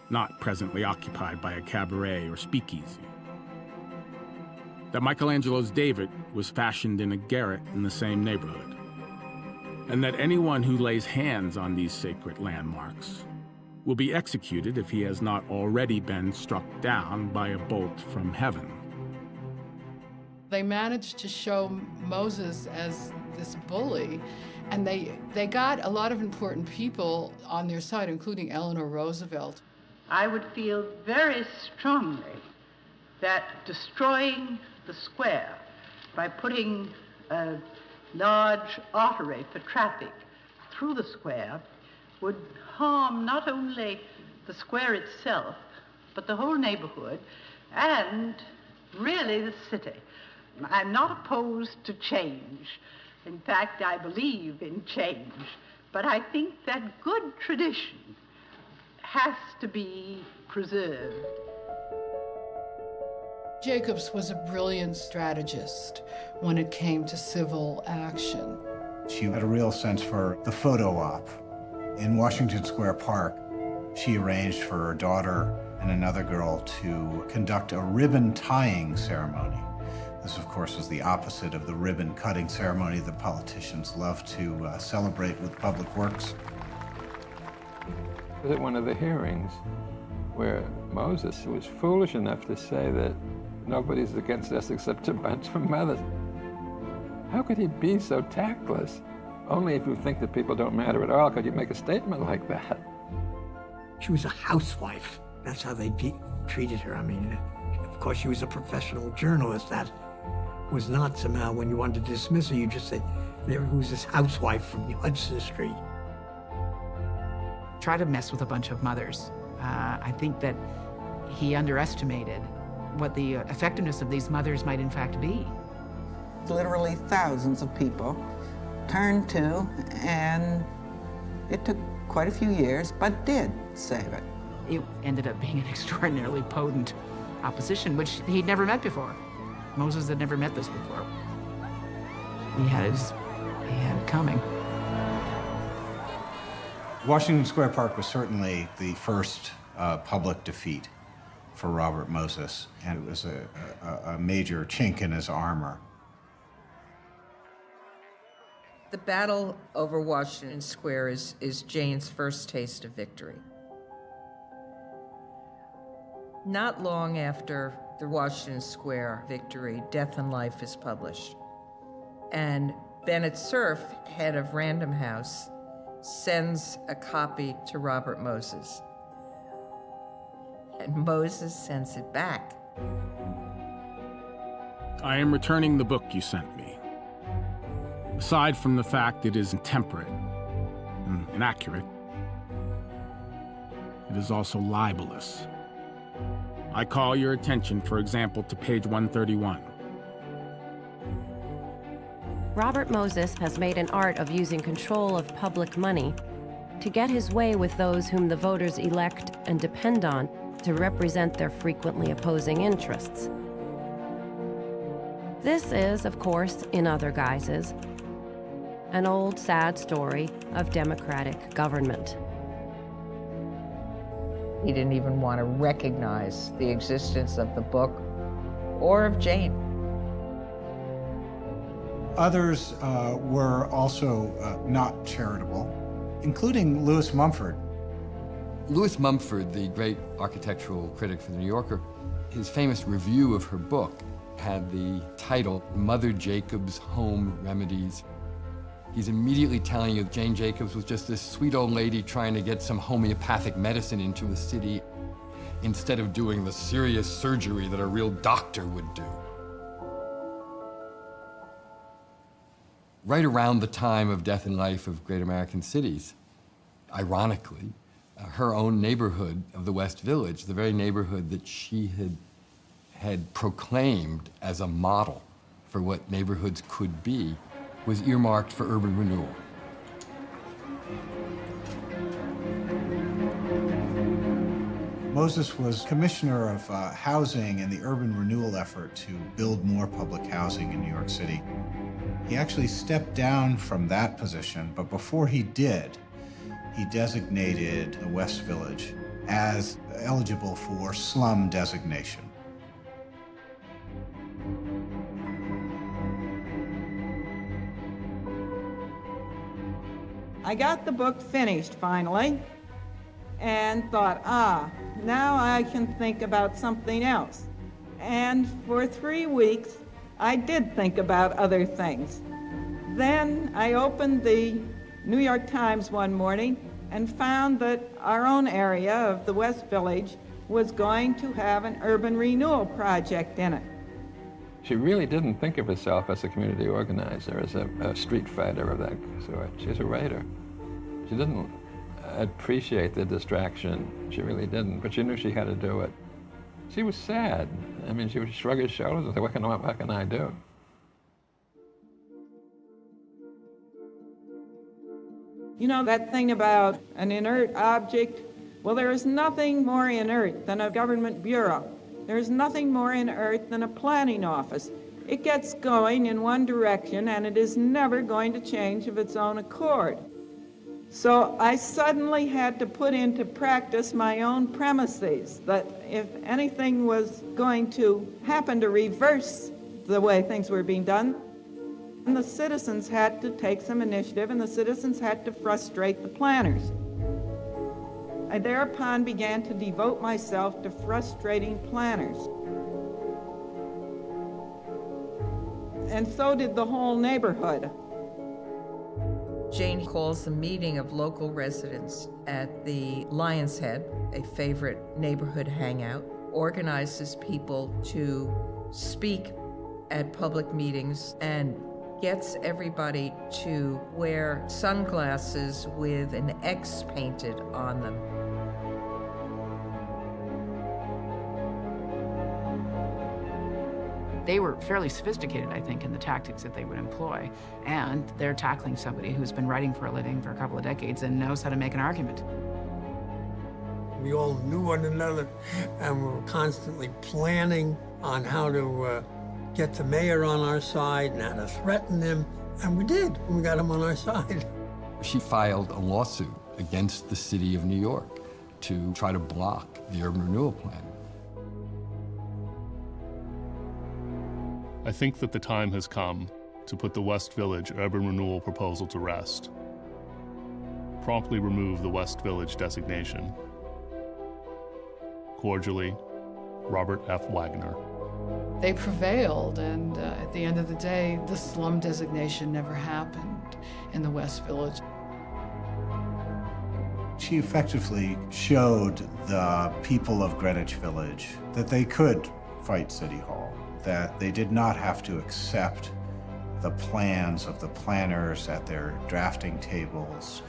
not presently occupied by a cabaret or speakeasy. That Michelangelo's David was fashioned in a garret in the same neighborhood, and that anyone who lays hands on these sacred landmarks will be executed if he has not already been struck down by a bolt from heaven. They managed to show Moses as this bully, and they got a lot of important people on their side, including Eleanor Roosevelt. I would feel very strongly that destroying the square by putting a large artery for traffic through the square would harm not only the square itself, but the whole neighborhood and really the city. I'm not opposed to change. In fact, I believe in change. But I think that good tradition has to be preserved. Jacobs was a brilliant strategist when it came to civil action. She had a real sense for the photo op. In Washington Square Park, she arranged for her daughter and another girl to conduct a ribbon tying ceremony. This, of course, was the opposite of the ribbon cutting ceremony that politicians love to celebrate with public works. Was at one of the hearings where Moses was foolish enough to say that nobody's against us except a bunch of mothers. How could he be so tactless? Only if you think that people don't matter at all could you make a statement like that. She was a housewife. That's how they treated her. I mean, of course, she was a professional journalist. That was not somehow, when you wanted to dismiss her, you just said, there was this housewife from Hudson Street. Try to mess with a bunch of mothers. I think that he underestimated what the effectiveness of these mothers might in fact be. Literally thousands of people turned to, and it took quite a few years, but did save it. It ended up being an extraordinarily potent opposition, which he'd never met before. Moses had never met this before. He had it coming. Washington Square Park was certainly the first public defeat for Robert Moses, and it was a major chink in his armor. The battle over Washington Square is Jane's first taste of victory. Not long after the Washington Square victory, Death and Life is published. And Bennett Cerf, head of Random House, sends a copy to Robert Moses. And Moses sends it back. I am returning the book you sent me. Aside from the fact it is intemperate and inaccurate, it is also libelous. I call your attention, for example, to page 131. Robert Moses has made an art of using control of public money to get his way with those whom the voters elect and depend on to represent their frequently opposing interests. This is, of course, in other guises, an old sad story of democratic government. He didn't even want to recognize the existence of the book or of Jane. Others were also not charitable, including Louis Mumford. Louis Mumford, the great architectural critic for The New Yorker, his famous review of her book had the title, Mother Jacobs' Home Remedies. He's immediately telling you Jane Jacobs was just this sweet old lady trying to get some homeopathic medicine into the city instead of doing the serious surgery that a real doctor would do. Right around the time of Death and Life of Great American Cities, ironically, her own neighborhood of the West Village, the very neighborhood that she had proclaimed as a model for what neighborhoods could be, was earmarked for urban renewal. Moses was commissioner of housing and the urban renewal effort to build more public housing in New York City. He actually stepped down from that position, but before he did, he designated the West Village as eligible for slum designation. I got the book finished finally and thought, now I can think about something else. And for 3 weeks, I did think about other things. Then I opened the New York Times one morning and found that our own area of the West Village was going to have an urban renewal project in it. She really didn't think of herself as a community organizer, as a street fighter of that sort. She's a writer. She didn't appreciate the distraction. She really didn't, but she knew she had to do it. She was sad. I mean, she would shrug her shoulders and say, what can I do? You know that thing about an inert object? Well, there is nothing more inert than a government bureau. There's nothing more inert than a planning office. It gets going in one direction and it is never going to change of its own accord. So I suddenly had to put into practice my own premises, that if anything was going to happen to reverse the way things were being done, the citizens had to take some initiative and the citizens had to frustrate the planners. I thereupon began to devote myself to frustrating planners. And so did the whole neighborhood. Jane calls a meeting of local residents at the Lion's Head, a favorite neighborhood hangout, organizes people to speak at public meetings, and gets everybody to wear sunglasses with an X painted on them. They were fairly sophisticated, I think, in the tactics that they would employ. And they're tackling somebody who's been writing for a living for a couple of decades and knows how to make an argument. We all knew one another, and we were constantly planning on how to get the mayor on our side and how to threaten him. And we did. We got him on our side. She filed a lawsuit against the city of New York to try to block the urban renewal plan. I think that the time has come to put the West Village urban renewal proposal to rest. Promptly remove the West Village designation. Cordially, Robert F. Wagner. They prevailed, and at the end of the day, the slum designation never happened in the West Village. She effectively showed the people of Greenwich Village that they could fight City Hall, that they did not have to accept the plans of the planners at their drafting tables,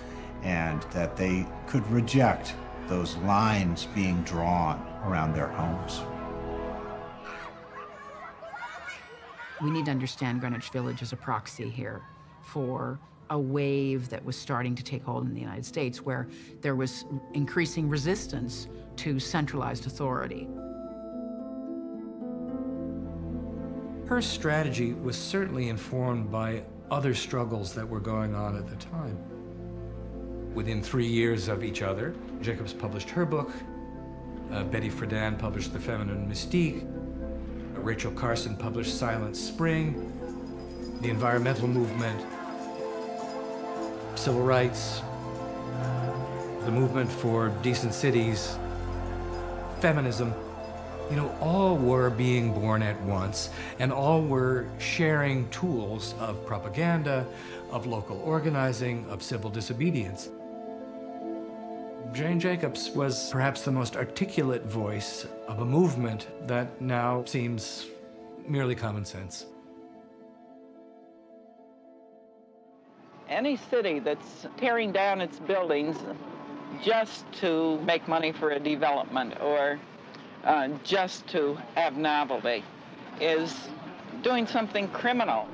and that they could reject those lines being drawn around their homes. We need to understand Greenwich Village as a proxy here for a wave that was starting to take hold in the United States, where there was increasing resistance to centralized authority. Her strategy was certainly informed by other struggles that were going on at the time. Within 3 years of each other, Jacobs published her book, Betty Friedan published The Feminine Mystique, Rachel Carson published Silent Spring, the environmental movement, civil rights, the movement for decent cities, feminism, you know, all were being born at once, and all were sharing tools of propaganda, of local organizing, of civil disobedience. Jane Jacobs was perhaps the most articulate voice of a movement that now seems merely common sense. Any city that's tearing down its buildings just to make money for a development or just to have novelty is doing something criminal.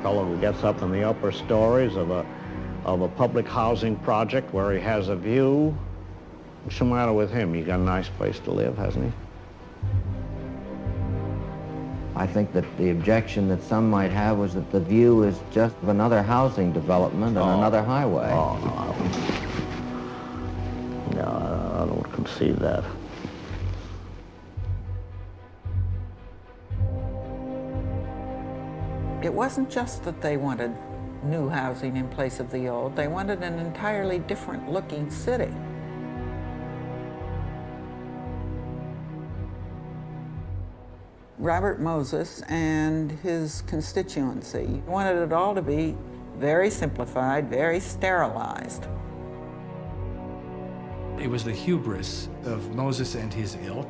Fellow who gets up in the upper stories of a public housing project where he has a view. What's the matter with him? He's got a nice place to live, hasn't he? I think that the objection that some might have was that the view is just of another housing development and another highway. No, I don't concede that. It wasn't just that they wanted new housing in place of the old. They wanted an entirely different looking city. Robert Moses and his constituency wanted it all to be very simplified, very sterilized. It was the hubris of Moses and his ilk.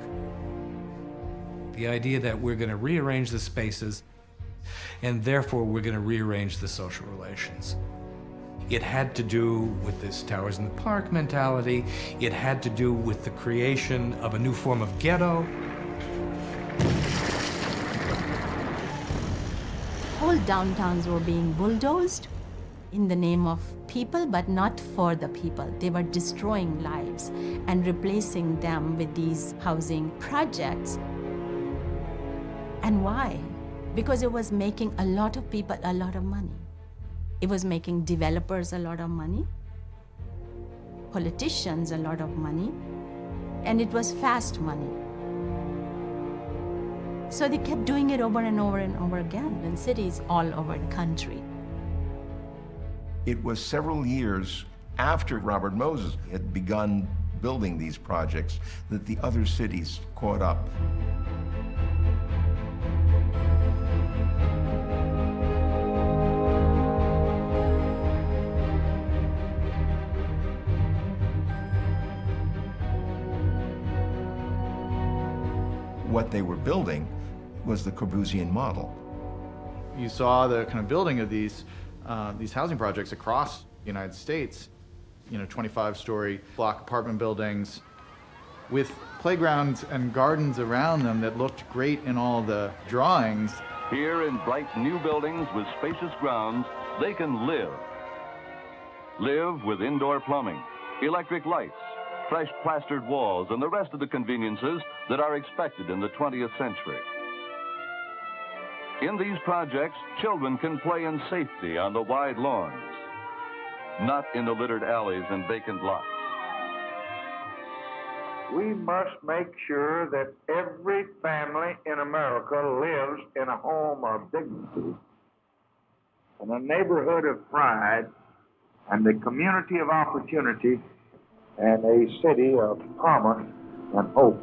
The idea that we're going to rearrange the spaces and therefore we're going to rearrange the social relations. It had to do with this towers in the park mentality. It had to do with the creation of a new form of ghetto. Whole downtowns were being bulldozed in the name of people, but not for the people. They were destroying lives and replacing them with these housing projects. And why? Because it was making a lot of people a lot of money. It was making developers a lot of money, politicians a lot of money, and it was fast money. So they kept doing it over and over and over again in cities all over the country. It was several years after Robert Moses had begun building these projects that the other cities caught up. What they were building was the Corbusian model. You saw the kind of building of these housing projects across the United States, 25-story block apartment buildings with playgrounds and gardens around them that looked great in all the drawings. Here in bright new buildings with spacious grounds, they can live. Live with indoor plumbing, electric lights, fresh plastered walls, and the rest of the conveniences that are expected in the 20th century. In these projects, children can play in safety on the wide lawns, not in the littered alleys and vacant lots. We must make sure that every family in America lives in a home of dignity and a neighborhood of pride, and a community of opportunity, and a city of promise and hope.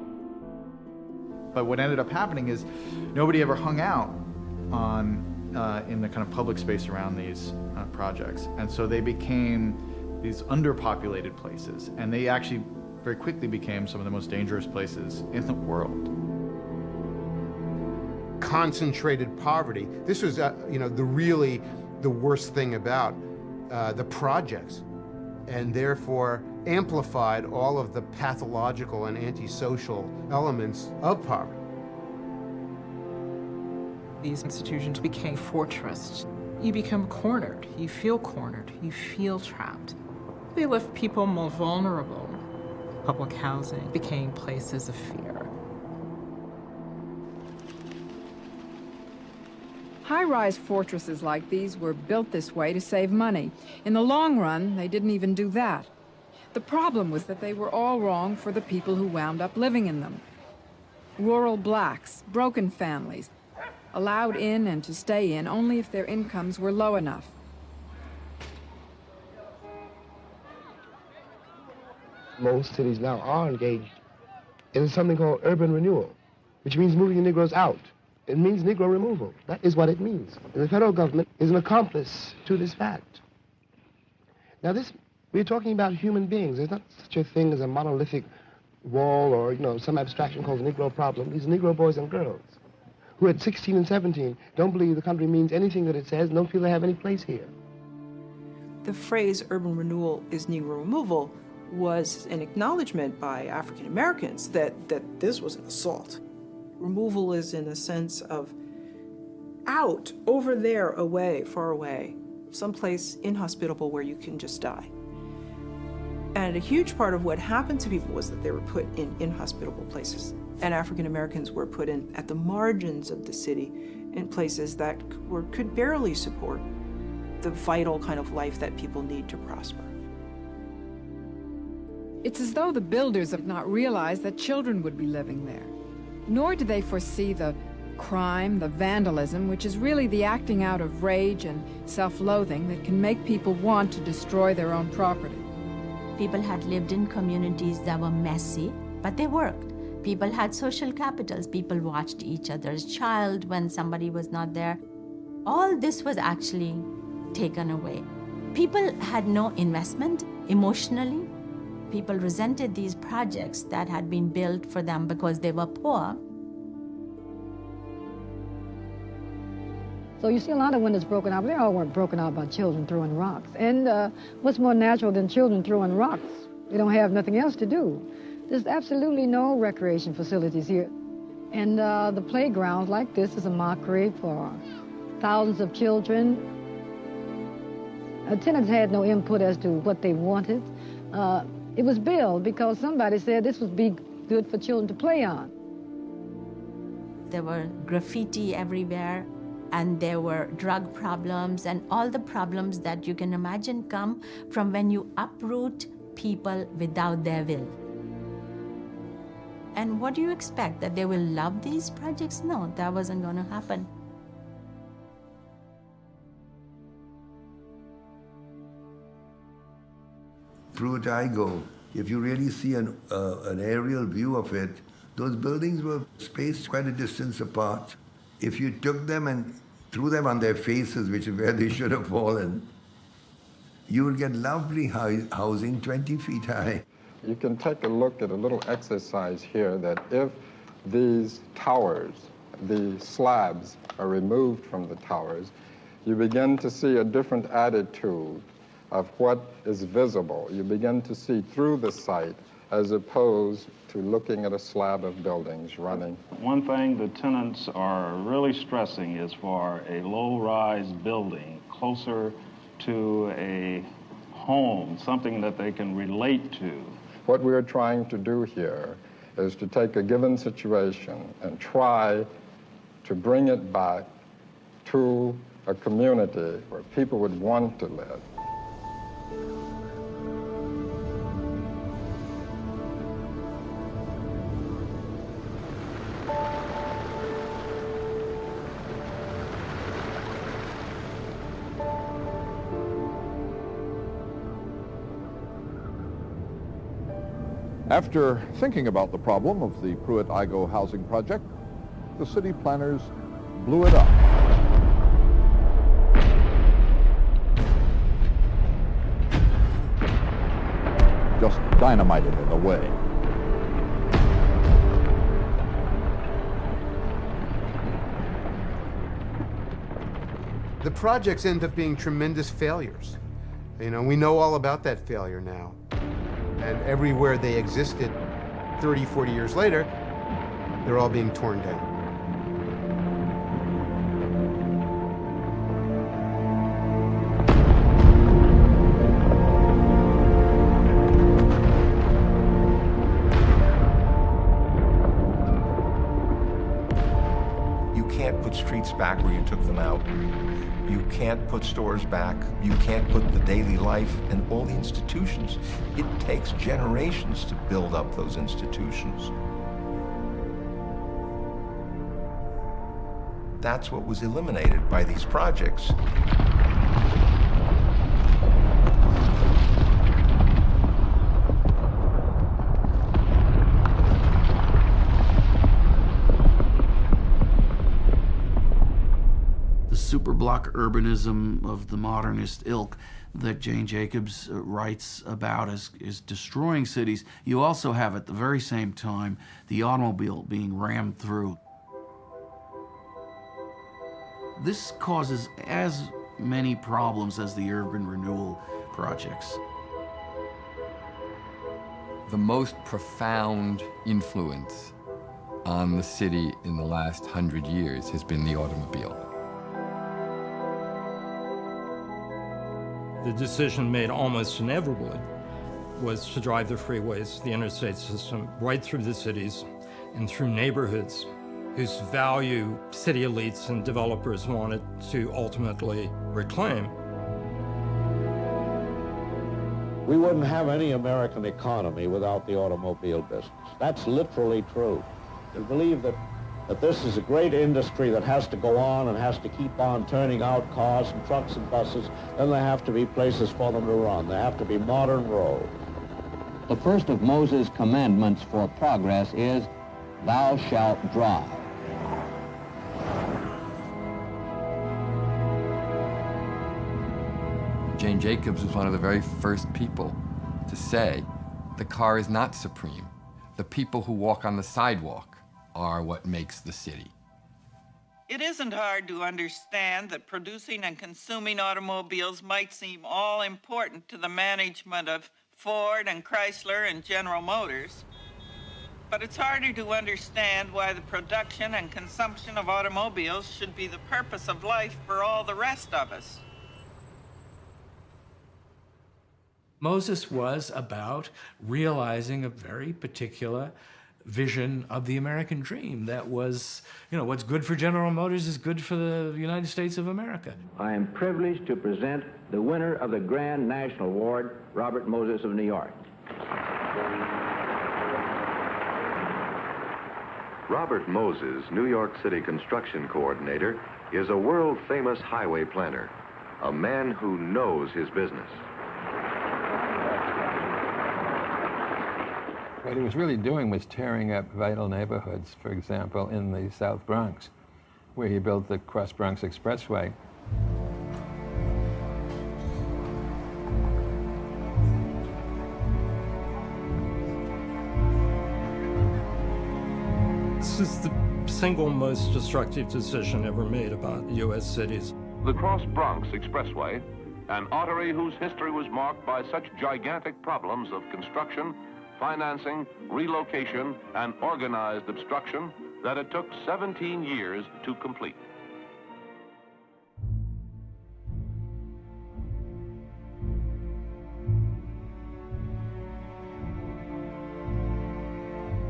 But what ended up happening is nobody ever hung out in the kind of public space around these projects. And so they became these underpopulated places, and they actually very quickly became some of the most dangerous places in the world. Concentrated poverty. This was, the worst thing about the projects, and therefore amplified all of the pathological and antisocial elements of poverty. These institutions became fortressed. You become cornered, you feel trapped. They left people more vulnerable. Public housing became places of fear. High-rise fortresses like these were built this way to save money. In the long run, they didn't even do that. The problem was that they were all wrong for the people who wound up living in them. Rural blacks, broken families, allowed in and to stay in only if their incomes were low enough. Most cities now are engaged in something called urban renewal, which means moving the Negroes out. It means Negro removal. That is what it means. And the federal government is an accomplice to this fact. Now we're talking about human beings. There's not such a thing as a monolithic wall or, some abstraction called the Negro problem. These are Negro boys and girls who at 16 and 17 don't believe the country means anything that it says and don't feel they have any place here. The phrase urban renewal is Negro removal was an acknowledgement by African Americans that this was an assault. Removal is in a sense of out, over there, away, far away, someplace inhospitable where you can just die. And a huge part of what happened to people was that they were put in inhospitable places. And African Americans were put in at the margins of the city in places that could barely support the vital kind of life that people need to prosper. It's as though the builders have not realized that children would be living there. Nor did they foresee the crime, the vandalism, which is really the acting out of rage and self-loathing that can make people want to destroy their own property. People had lived in communities that were messy, but they worked. People had social capitals. People watched each other's child when somebody was not there. All this was actually taken away. People had no investment emotionally. People resented these projects that had been built for them because they were poor. So you see a lot of windows broken out, but they all weren't broken out by children throwing rocks. And what's more natural than children throwing rocks? They don't have nothing else to do. There's absolutely no recreation facilities here. And the playgrounds like this is a mockery for thousands of children. Tenants had no input as to what they wanted. It was built because somebody said this would be good for children to play on. There were graffiti everywhere, and there were drug problems, and all the problems that you can imagine come from when you uproot people without their will. And what do you expect? That they will love these projects? No, that wasn't going to happen. Through it I go. If you really see an aerial view of it, those buildings were spaced quite a distance apart. If you took them and threw them on their faces, which is where they should have fallen, you would get lovely housing 20 feet high. You can take a look at a little exercise here that if these towers, the slabs, are removed from the towers, you begin to see a different attitude of what is visible. You begin to see through the site as opposed to looking at a slab of buildings running. One thing the tenants are really stressing is for a low-rise building closer to a home, something that they can relate to. What we're trying to do here is to take a given situation and try to bring it back to a community where people would want to live. After thinking about the problem of the Pruitt-Igoe housing project, the city planners blew it up. Just dynamited it away. The projects end up being tremendous failures. You know, we know all about that failure now. And everywhere they existed 30, 40 years later, they're all being torn down. You can't put streets back where you took them out. You can't put stores back. You can't put the daily life and all the institutions. It takes generations to build up those institutions. That's what was eliminated by these projects. Superblock urbanism of the modernist ilk that Jane Jacobs writes about is destroying cities. You also have at the very same time the automobile being rammed through. This causes as many problems as the urban renewal projects. The most profound influence on the city in the last 100 years has been the automobile. The decision made almost inevitably was to drive the freeways, the interstate system, right through the cities and through neighborhoods whose value city elites and developers wanted to ultimately reclaim. We wouldn't have any American economy without the automobile business. That's literally true. We believe that this is a great industry that has to go on and has to keep on turning out cars and trucks and buses. Then there have to be places for them to run. There have to be modern roads. The first of Moses' commandments for progress is, "Thou shalt drive." Jane Jacobs was one of the very first people to say, the car is not supreme. The people who walk on the sidewalk are what makes the city. It isn't hard to understand that producing and consuming automobiles might seem all important to the management of Ford and Chrysler and General Motors, but it's harder to understand why the production and consumption of automobiles should be the purpose of life for all the rest of us. Moses was about realizing a very particular vision of the American dream that was, what's good for General Motors is good for the United States of America. I am privileged to present the winner of the Grand National Award, Robert Moses of New York. Robert Moses, New York City construction coordinator, is a world-famous highway planner, a man who knows his business. What he was really doing was tearing up vital neighborhoods, for example, in the South Bronx, where he built the Cross-Bronx Expressway. This is the single most destructive decision ever made about U.S. cities. The Cross-Bronx Expressway, an artery whose history was marked by such gigantic problems of construction, financing, relocation, and organized obstruction that it took 17 years to complete.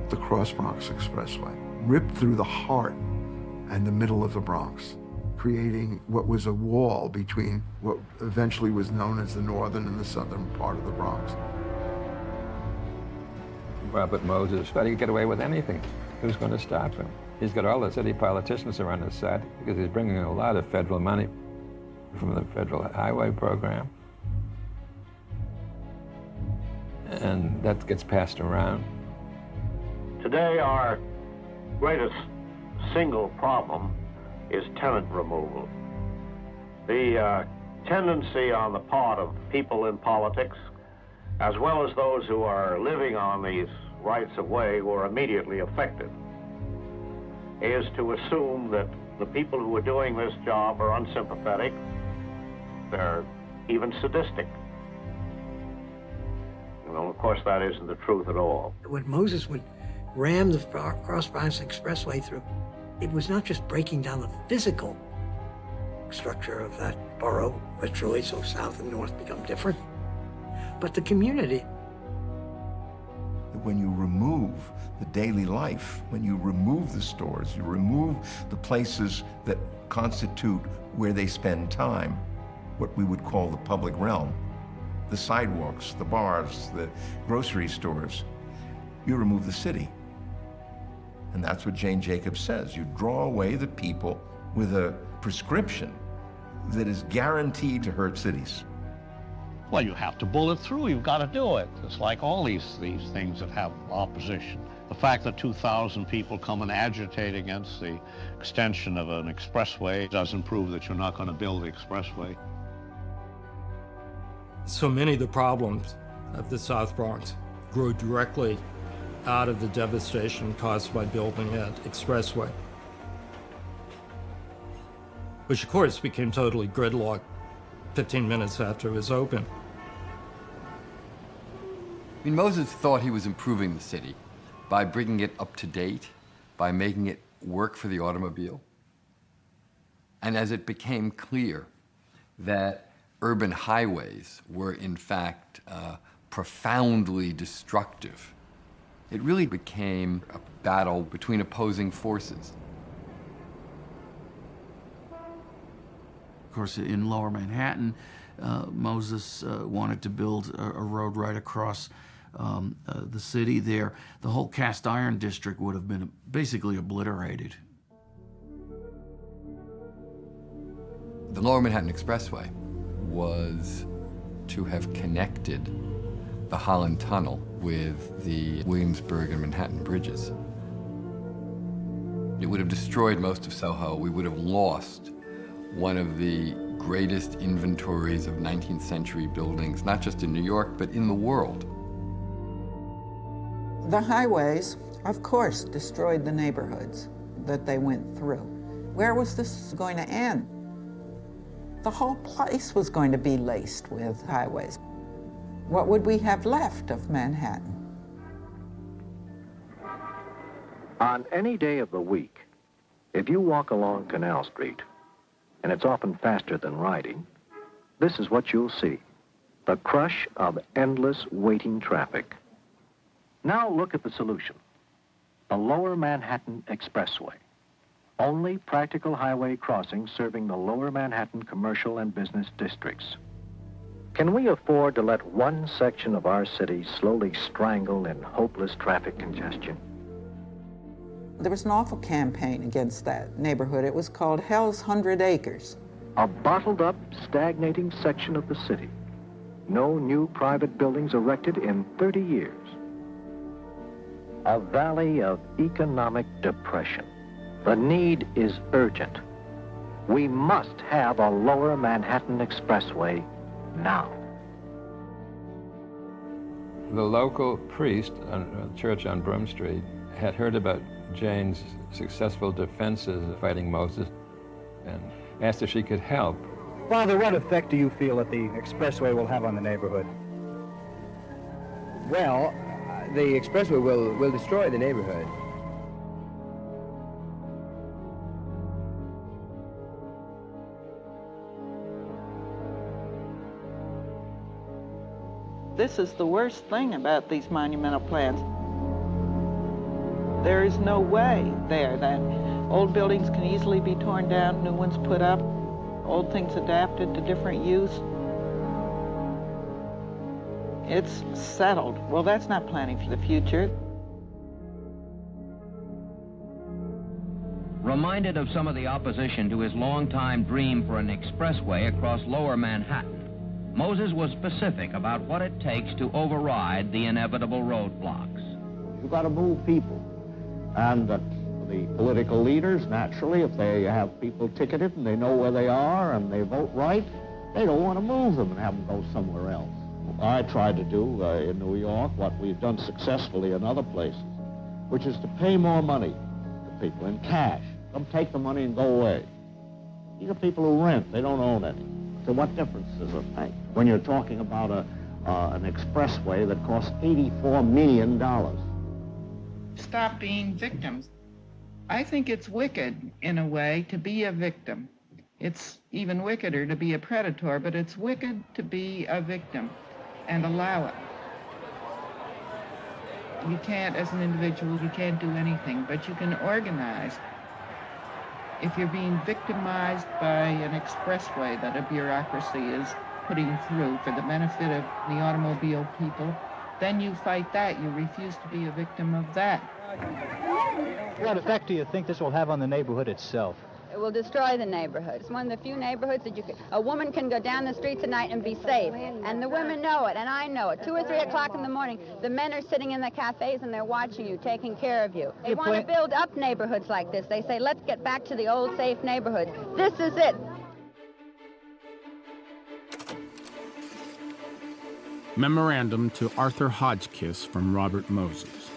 The Cross-Bronx Expressway ripped through the heart and the middle of the Bronx, creating what was a wall between what eventually was known as the northern and the southern part of the Bronx. Robert Moses thought he could get away with anything. Who's going to stop him? He's got all the city politicians around his side because he's bringing in a lot of federal money from the federal highway program. and that gets passed around. Today, our greatest single problem is tenant removal. The tendency on the part of people in politics, as well as those who are living on these rights-of-way who are immediately affected, is to assume that the people who are doing this job are unsympathetic, they're even sadistic. Well, of course, that isn't the truth at all. When Moses would ram the cross-Bronx Expressway through, it was not just breaking down the physical structure of that borough, which really so south and north become different, but the community. When you remove the daily life, when you remove the stores, you remove the places that constitute where they spend time, what we would call the public realm, the sidewalks, the bars, the grocery stores, you remove the city. And that's what Jane Jacobs says. You draw away the people with a prescription that is guaranteed to hurt cities. Well, you have to bullet through. You've got to do it. It's like all these things that have opposition. The fact that 2,000 people come and agitate against the extension of an expressway doesn't prove that you're not going to build the expressway. So many of the problems of the South Bronx grow directly out of the devastation caused by building that expressway, which of course became totally gridlocked 15 minutes after it was open. I mean, Moses thought he was improving the city by bringing it up to date, by making it work for the automobile. And as it became clear that urban highways were in fact profoundly destructive, it really became a battle between opposing forces. Of course, in Lower Manhattan, Moses wanted to build a road right across the city there. The whole cast iron district would have been basically obliterated. The Lower Manhattan Expressway was to have connected the Holland Tunnel with the Williamsburg and Manhattan bridges. It would have destroyed most of Soho. We would have lost one of the greatest inventories of 19th century buildings, not just in New York, but in the world. The highways, of course, destroyed the neighborhoods that they went through. Where was this going to end? The whole place was going to be laced with highways. What would we have left of Manhattan? On any day of the week, if you walk along Canal Street, and it's often faster than riding, this is what you'll see: the crush of endless waiting traffic. Now look at the solution: the Lower Manhattan Expressway. Only practical highway crossings serving the Lower Manhattan commercial and business districts. Can we afford to let one section of our city slowly strangle in hopeless traffic congestion? There was an awful campaign against that neighborhood. It was called Hell's 100 Acres. A bottled up, stagnating section of the city. No new private buildings erected in 30 years. A valley of economic depression. The need is urgent. We must have a Lower Manhattan Expressway now. The local priest at a church on Broome Street had heard about Jane's successful defenses of fighting Moses and asked if she could help. Father, what effect do you feel that the expressway will have on the neighborhood? Well, the expressway will destroy the neighborhood. This is the worst thing about these monumental plans. There is no way there that old buildings can easily be torn down, new ones put up, old things adapted to different use. It's settled. Well, that's not planning for the future. Reminded of some of the opposition to his longtime dream for an expressway across Lower Manhattan, Moses was specific about what it takes to override the inevitable roadblocks. You've got to move people. And the political leaders, naturally, if they have people ticketed and they know where they are and they vote right, they don't want to move them and have them go somewhere else. I tried to do in New York what we've done successfully in other places, which is to pay more money to people in cash. Come take the money and go away. These are people who rent. They don't own any. So what difference does it make when you're talking about an expressway that costs $84 million? Stop being victims. I think it's wicked, in a way, to be a victim. It's even wickeder to be a predator, but it's wicked to be a victim and allow it. You can't, as an individual, you can't do anything, but you can organize. If you're being victimized by an expressway that a bureaucracy is putting through for the benefit of the automobile people, then you fight that. You refuse to be a victim of that. What effect do you think this will have on the neighborhood itself? It will destroy the neighborhood. It's one of the few neighborhoods that a woman can go down the streets at night and be safe. And the women know it, and I know it. 2 or 3 o'clock in the morning, the men are sitting in the cafes and they're watching you, taking care of you. They want to build up neighborhoods like this. They say, let's get back to the old safe neighborhoods. This is it. Memorandum to Arthur Hodgkiss from Robert Moses.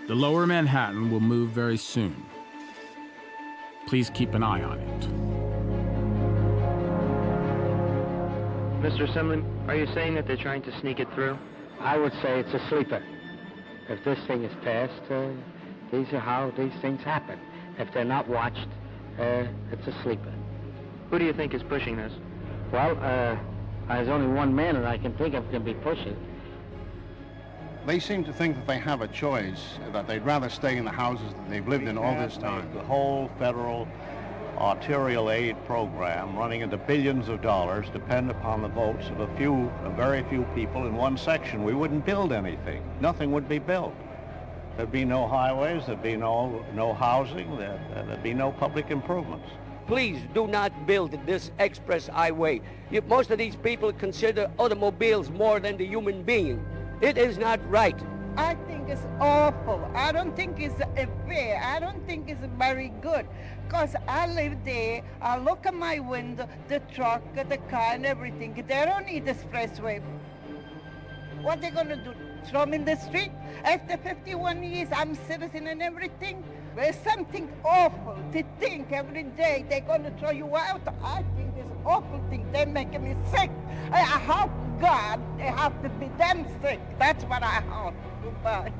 The Lower Manhattan will move very soon. Please keep an eye on it. Mr. Assemblyman, are you saying that they're trying to sneak it through? I would say it's a sleeper. If this thing is passed, these are how these things happen. If they're not watched, it's a sleeper. Who do you think is pushing this? Well, there's only one man that I can think of can be pushing. They seem to think that they have a choice, that they'd rather stay in the houses that they've lived in all this time. The whole federal arterial aid program, running into billions of dollars, depend upon the votes of a very few people in one section. We wouldn't build anything. Nothing would be built. There'd be no highways, there'd be no housing, there'd be no public improvements. Please do not build this express highway. Most of these people consider automobiles more than the human being. It is not right. I think it's awful. I don't think it's fair. I don't think it's very good. Because I live there, I look at my window, the truck, the car and everything. They don't need expressway. What are they going to do? Throw me in the street? After 51 years, I'm citizen and everything. There's something awful to think every day they're going to throw you out. I think this awful thing, they're making me sick. I hope God, they have to be them sick. That's what I hope. Goodbye.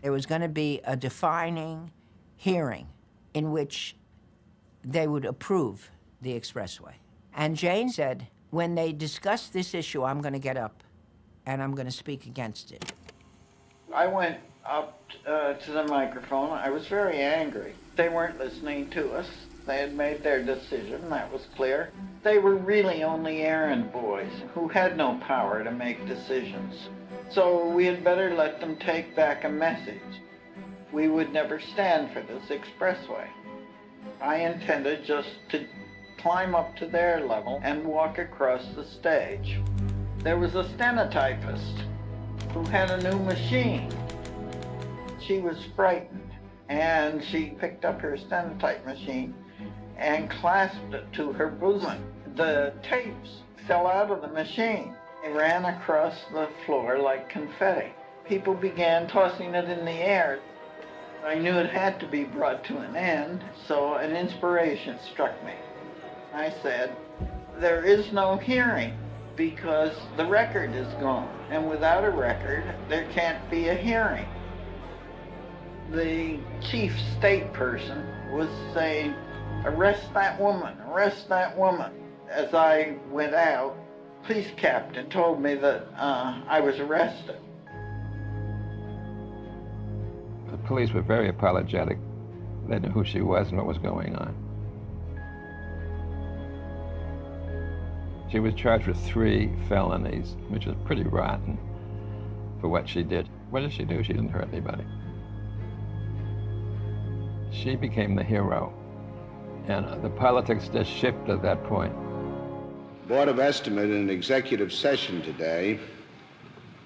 There was going to be a defining hearing in which they would approve the expressway. And Jane said, when they discuss this issue, I'm going to get up and I'm going to speak against it. I went up to the microphone. I was very angry. They weren't listening to us. They had made their decision, that was clear. They were really only errand boys who had no power to make decisions. So we had better let them take back a message. We would never stand for this expressway. I intended just to climb up to their level and walk across the stage. There was a stenotypist who had a new machine. She was frightened, and she picked up her stenotype machine and clasped it to her bosom. The tapes fell out of the machine. They ran across the floor like confetti. People began tossing it in the air. I knew it had to be brought to an end, so an inspiration struck me. I said, there is no hearing because the record is gone, and without a record, there can't be a hearing. The chief state person was saying, arrest that woman, arrest that woman. As I went out, police captain told me that I was arrested. The police were very apologetic. They knew who she was and what was going on. She was charged with 3 felonies, which was pretty rotten for what she did. What did she do? She didn't hurt anybody. She became the hero And the politics just shifted at that point. Board of Estimate in an executive session today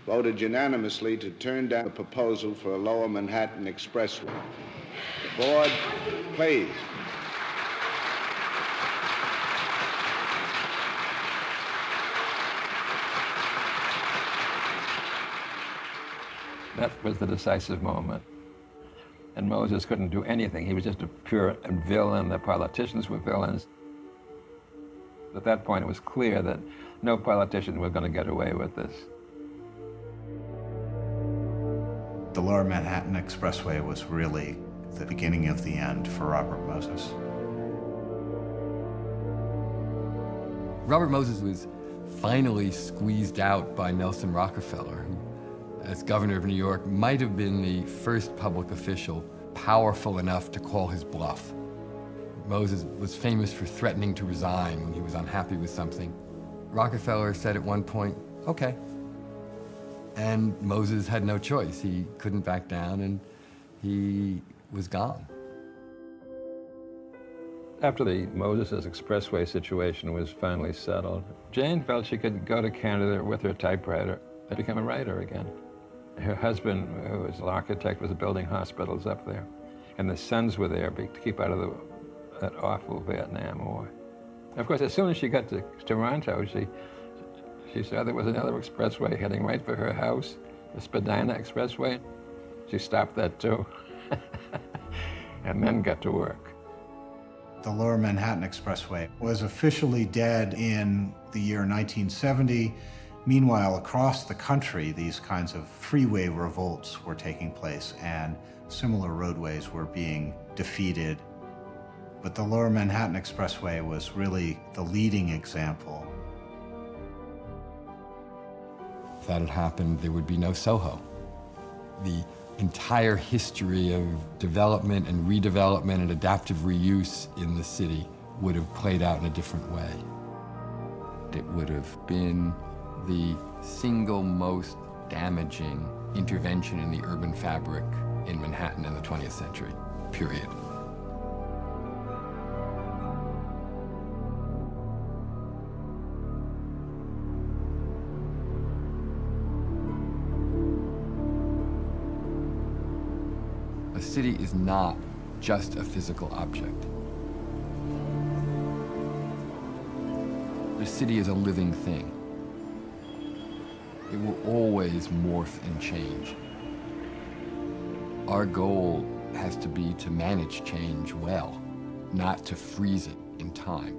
voted unanimously to turn down the proposal for a Lower Manhattan Expressway. The board, please. That was the decisive moment. And Moses couldn't do anything. He was just a pure villain. The politicians were villains. At that point, it was clear that no politician was going to get away with this. The Lower Manhattan Expressway was really the beginning of the end for Robert Moses. Robert Moses was finally squeezed out by Nelson Rockefeller, who, as governor of New York, might have been the first public official powerful enough to call his bluff. Moses was famous for threatening to resign when he was unhappy with something. Rockefeller said at one point, okay. And Moses had no choice. He couldn't back down, and he was gone. After the Moses Expressway situation was finally settled, Jane felt she could go to Canada with her typewriter and become a writer again. Her husband, who was an architect, was building hospitals up there, and the sons were there to keep out of that awful Vietnam War. Of course, as soon as she got to Toronto, she saw there was another expressway heading right for her house, the Cidadã Expressway. She stopped that too, and then got to work. The Lower Manhattan Expressway was officially dead in the year 1970. Meanwhile, across the country, these kinds of freeway revolts were taking place, and similar roadways were being defeated. But the Lower Manhattan Expressway was really the leading example. If that had happened, there would be no Soho. The entire history of development and redevelopment and adaptive reuse in the city would have played out in a different way. It would have been the single most damaging intervention in the urban fabric in Manhattan in the 20th century, period. A city is not just a physical object. The city is a living thing. It will always morph and change. Our goal has to be to manage change well, not to freeze it in time.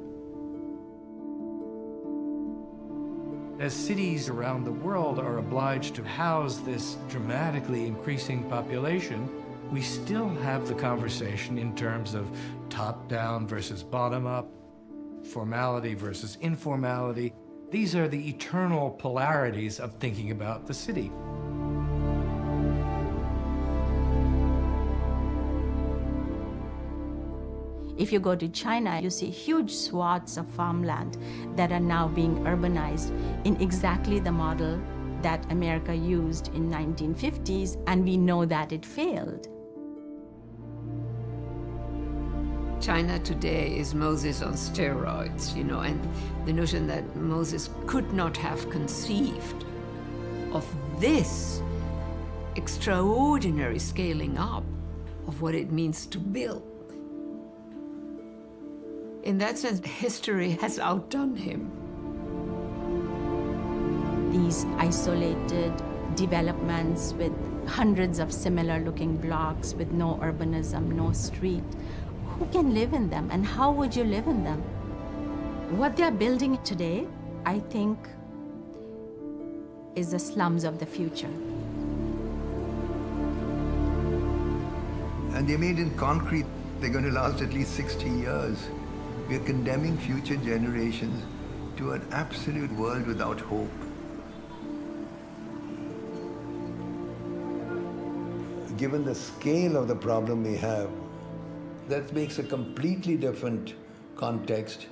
As cities around the world are obliged to house this dramatically increasing population, we still have the conversation in terms of top-down versus bottom-up, formality versus informality. These are the eternal polarities of thinking about the city. If you go to China, you see huge swaths of farmland that are now being urbanized in exactly the model that America used in 1950s, and we know that it failed. China today is Moses on steroids, you know, and the notion that Moses could not have conceived of this extraordinary scaling up of what it means to build. In that sense, history has outdone him. These isolated developments with hundreds of similar-looking blocks with no urbanism, no street. Who can live in them, and how would you live in them? What they're building today, I think, is the slums of the future. And they're made in concrete. They're going to last at least 60 years. We're condemning future generations to an absolute world without hope. Given the scale of the problem we have, that makes a completely different context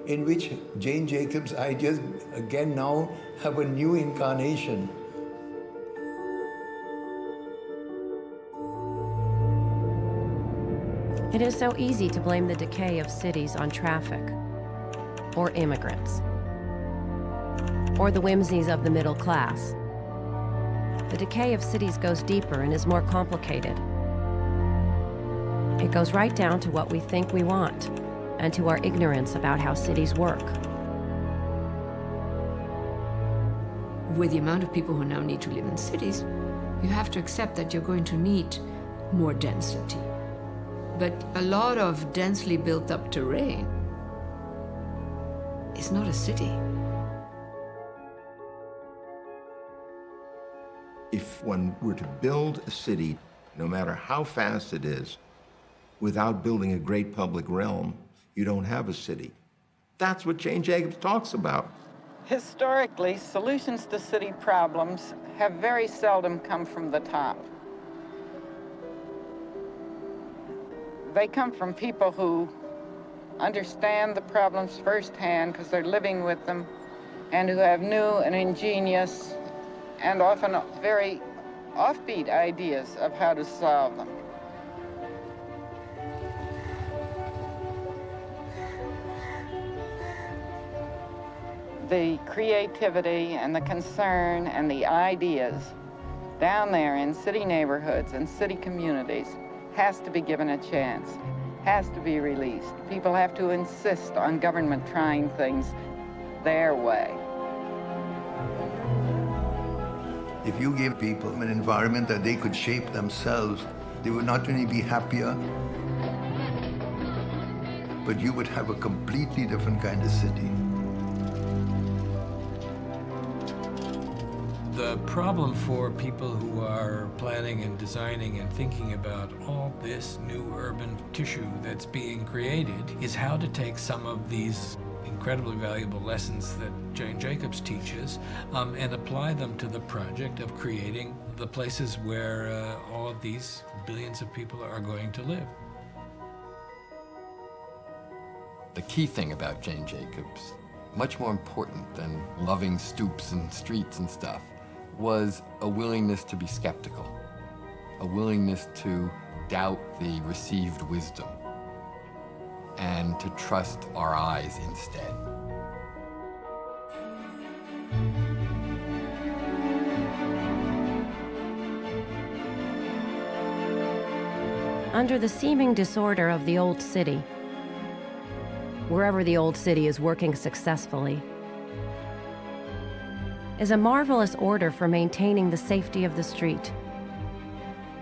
in which Jane Jacobs' ideas again now have a new incarnation. It is so easy to blame the decay of cities on traffic, or immigrants, or the whimsies of the middle class. The decay of cities goes deeper and is more complicated. It goes right down to what we think we want, and to our ignorance about how cities work. With the amount of people who now need to live in cities, you have to accept that you're going to need more density. But a lot of densely built up terrain is not a city. If one were to build a city, no matter how fast it is, without building a great public realm, you don't have a city. That's what Jane Jacobs talks about. Historically, solutions to city problems have very seldom come from the top. They come from people who understand the problems firsthand because they're living with them, and who have new and ingenious and often very offbeat ideas of how to solve them. The creativity and the concern and the ideas down there in city neighborhoods and city communities has to be given a chance, has to be released. People have to insist on government trying things their way. If you gave people an environment that they could shape themselves, they would not only be happier, but you would have a completely different kind of city. The problem for people who are planning and designing and thinking about all this new urban tissue that's being created is how to take some of these incredibly valuable lessons that Jane Jacobs teaches and apply them to the project of creating the places where all of these billions of people are going to live. The key thing about Jane Jacobs, much more important than loving stoops and streets and stuff, was a willingness to be skeptical, a willingness to doubt the received wisdom, and to trust our eyes instead. Under the seeming disorder of the old city, wherever the old city is working successfully, is a marvelous order for maintaining the safety of the street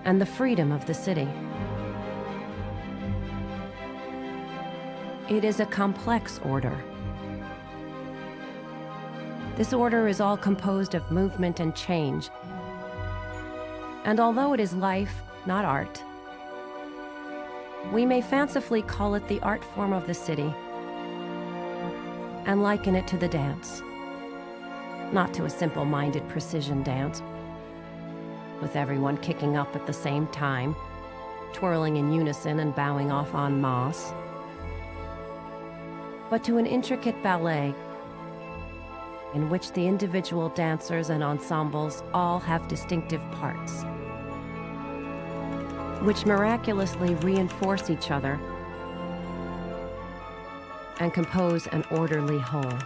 and the freedom of the city. It is a complex order. This order is all composed of movement and change. And although it is life, not art, we may fancifully call it the art form of the city and liken it to the dance. Not to a simple-minded precision dance, with everyone kicking up at the same time, twirling in unison and bowing off en masse, but to an intricate ballet in which the individual dancers and ensembles all have distinctive parts, which miraculously reinforce each other and compose an orderly whole.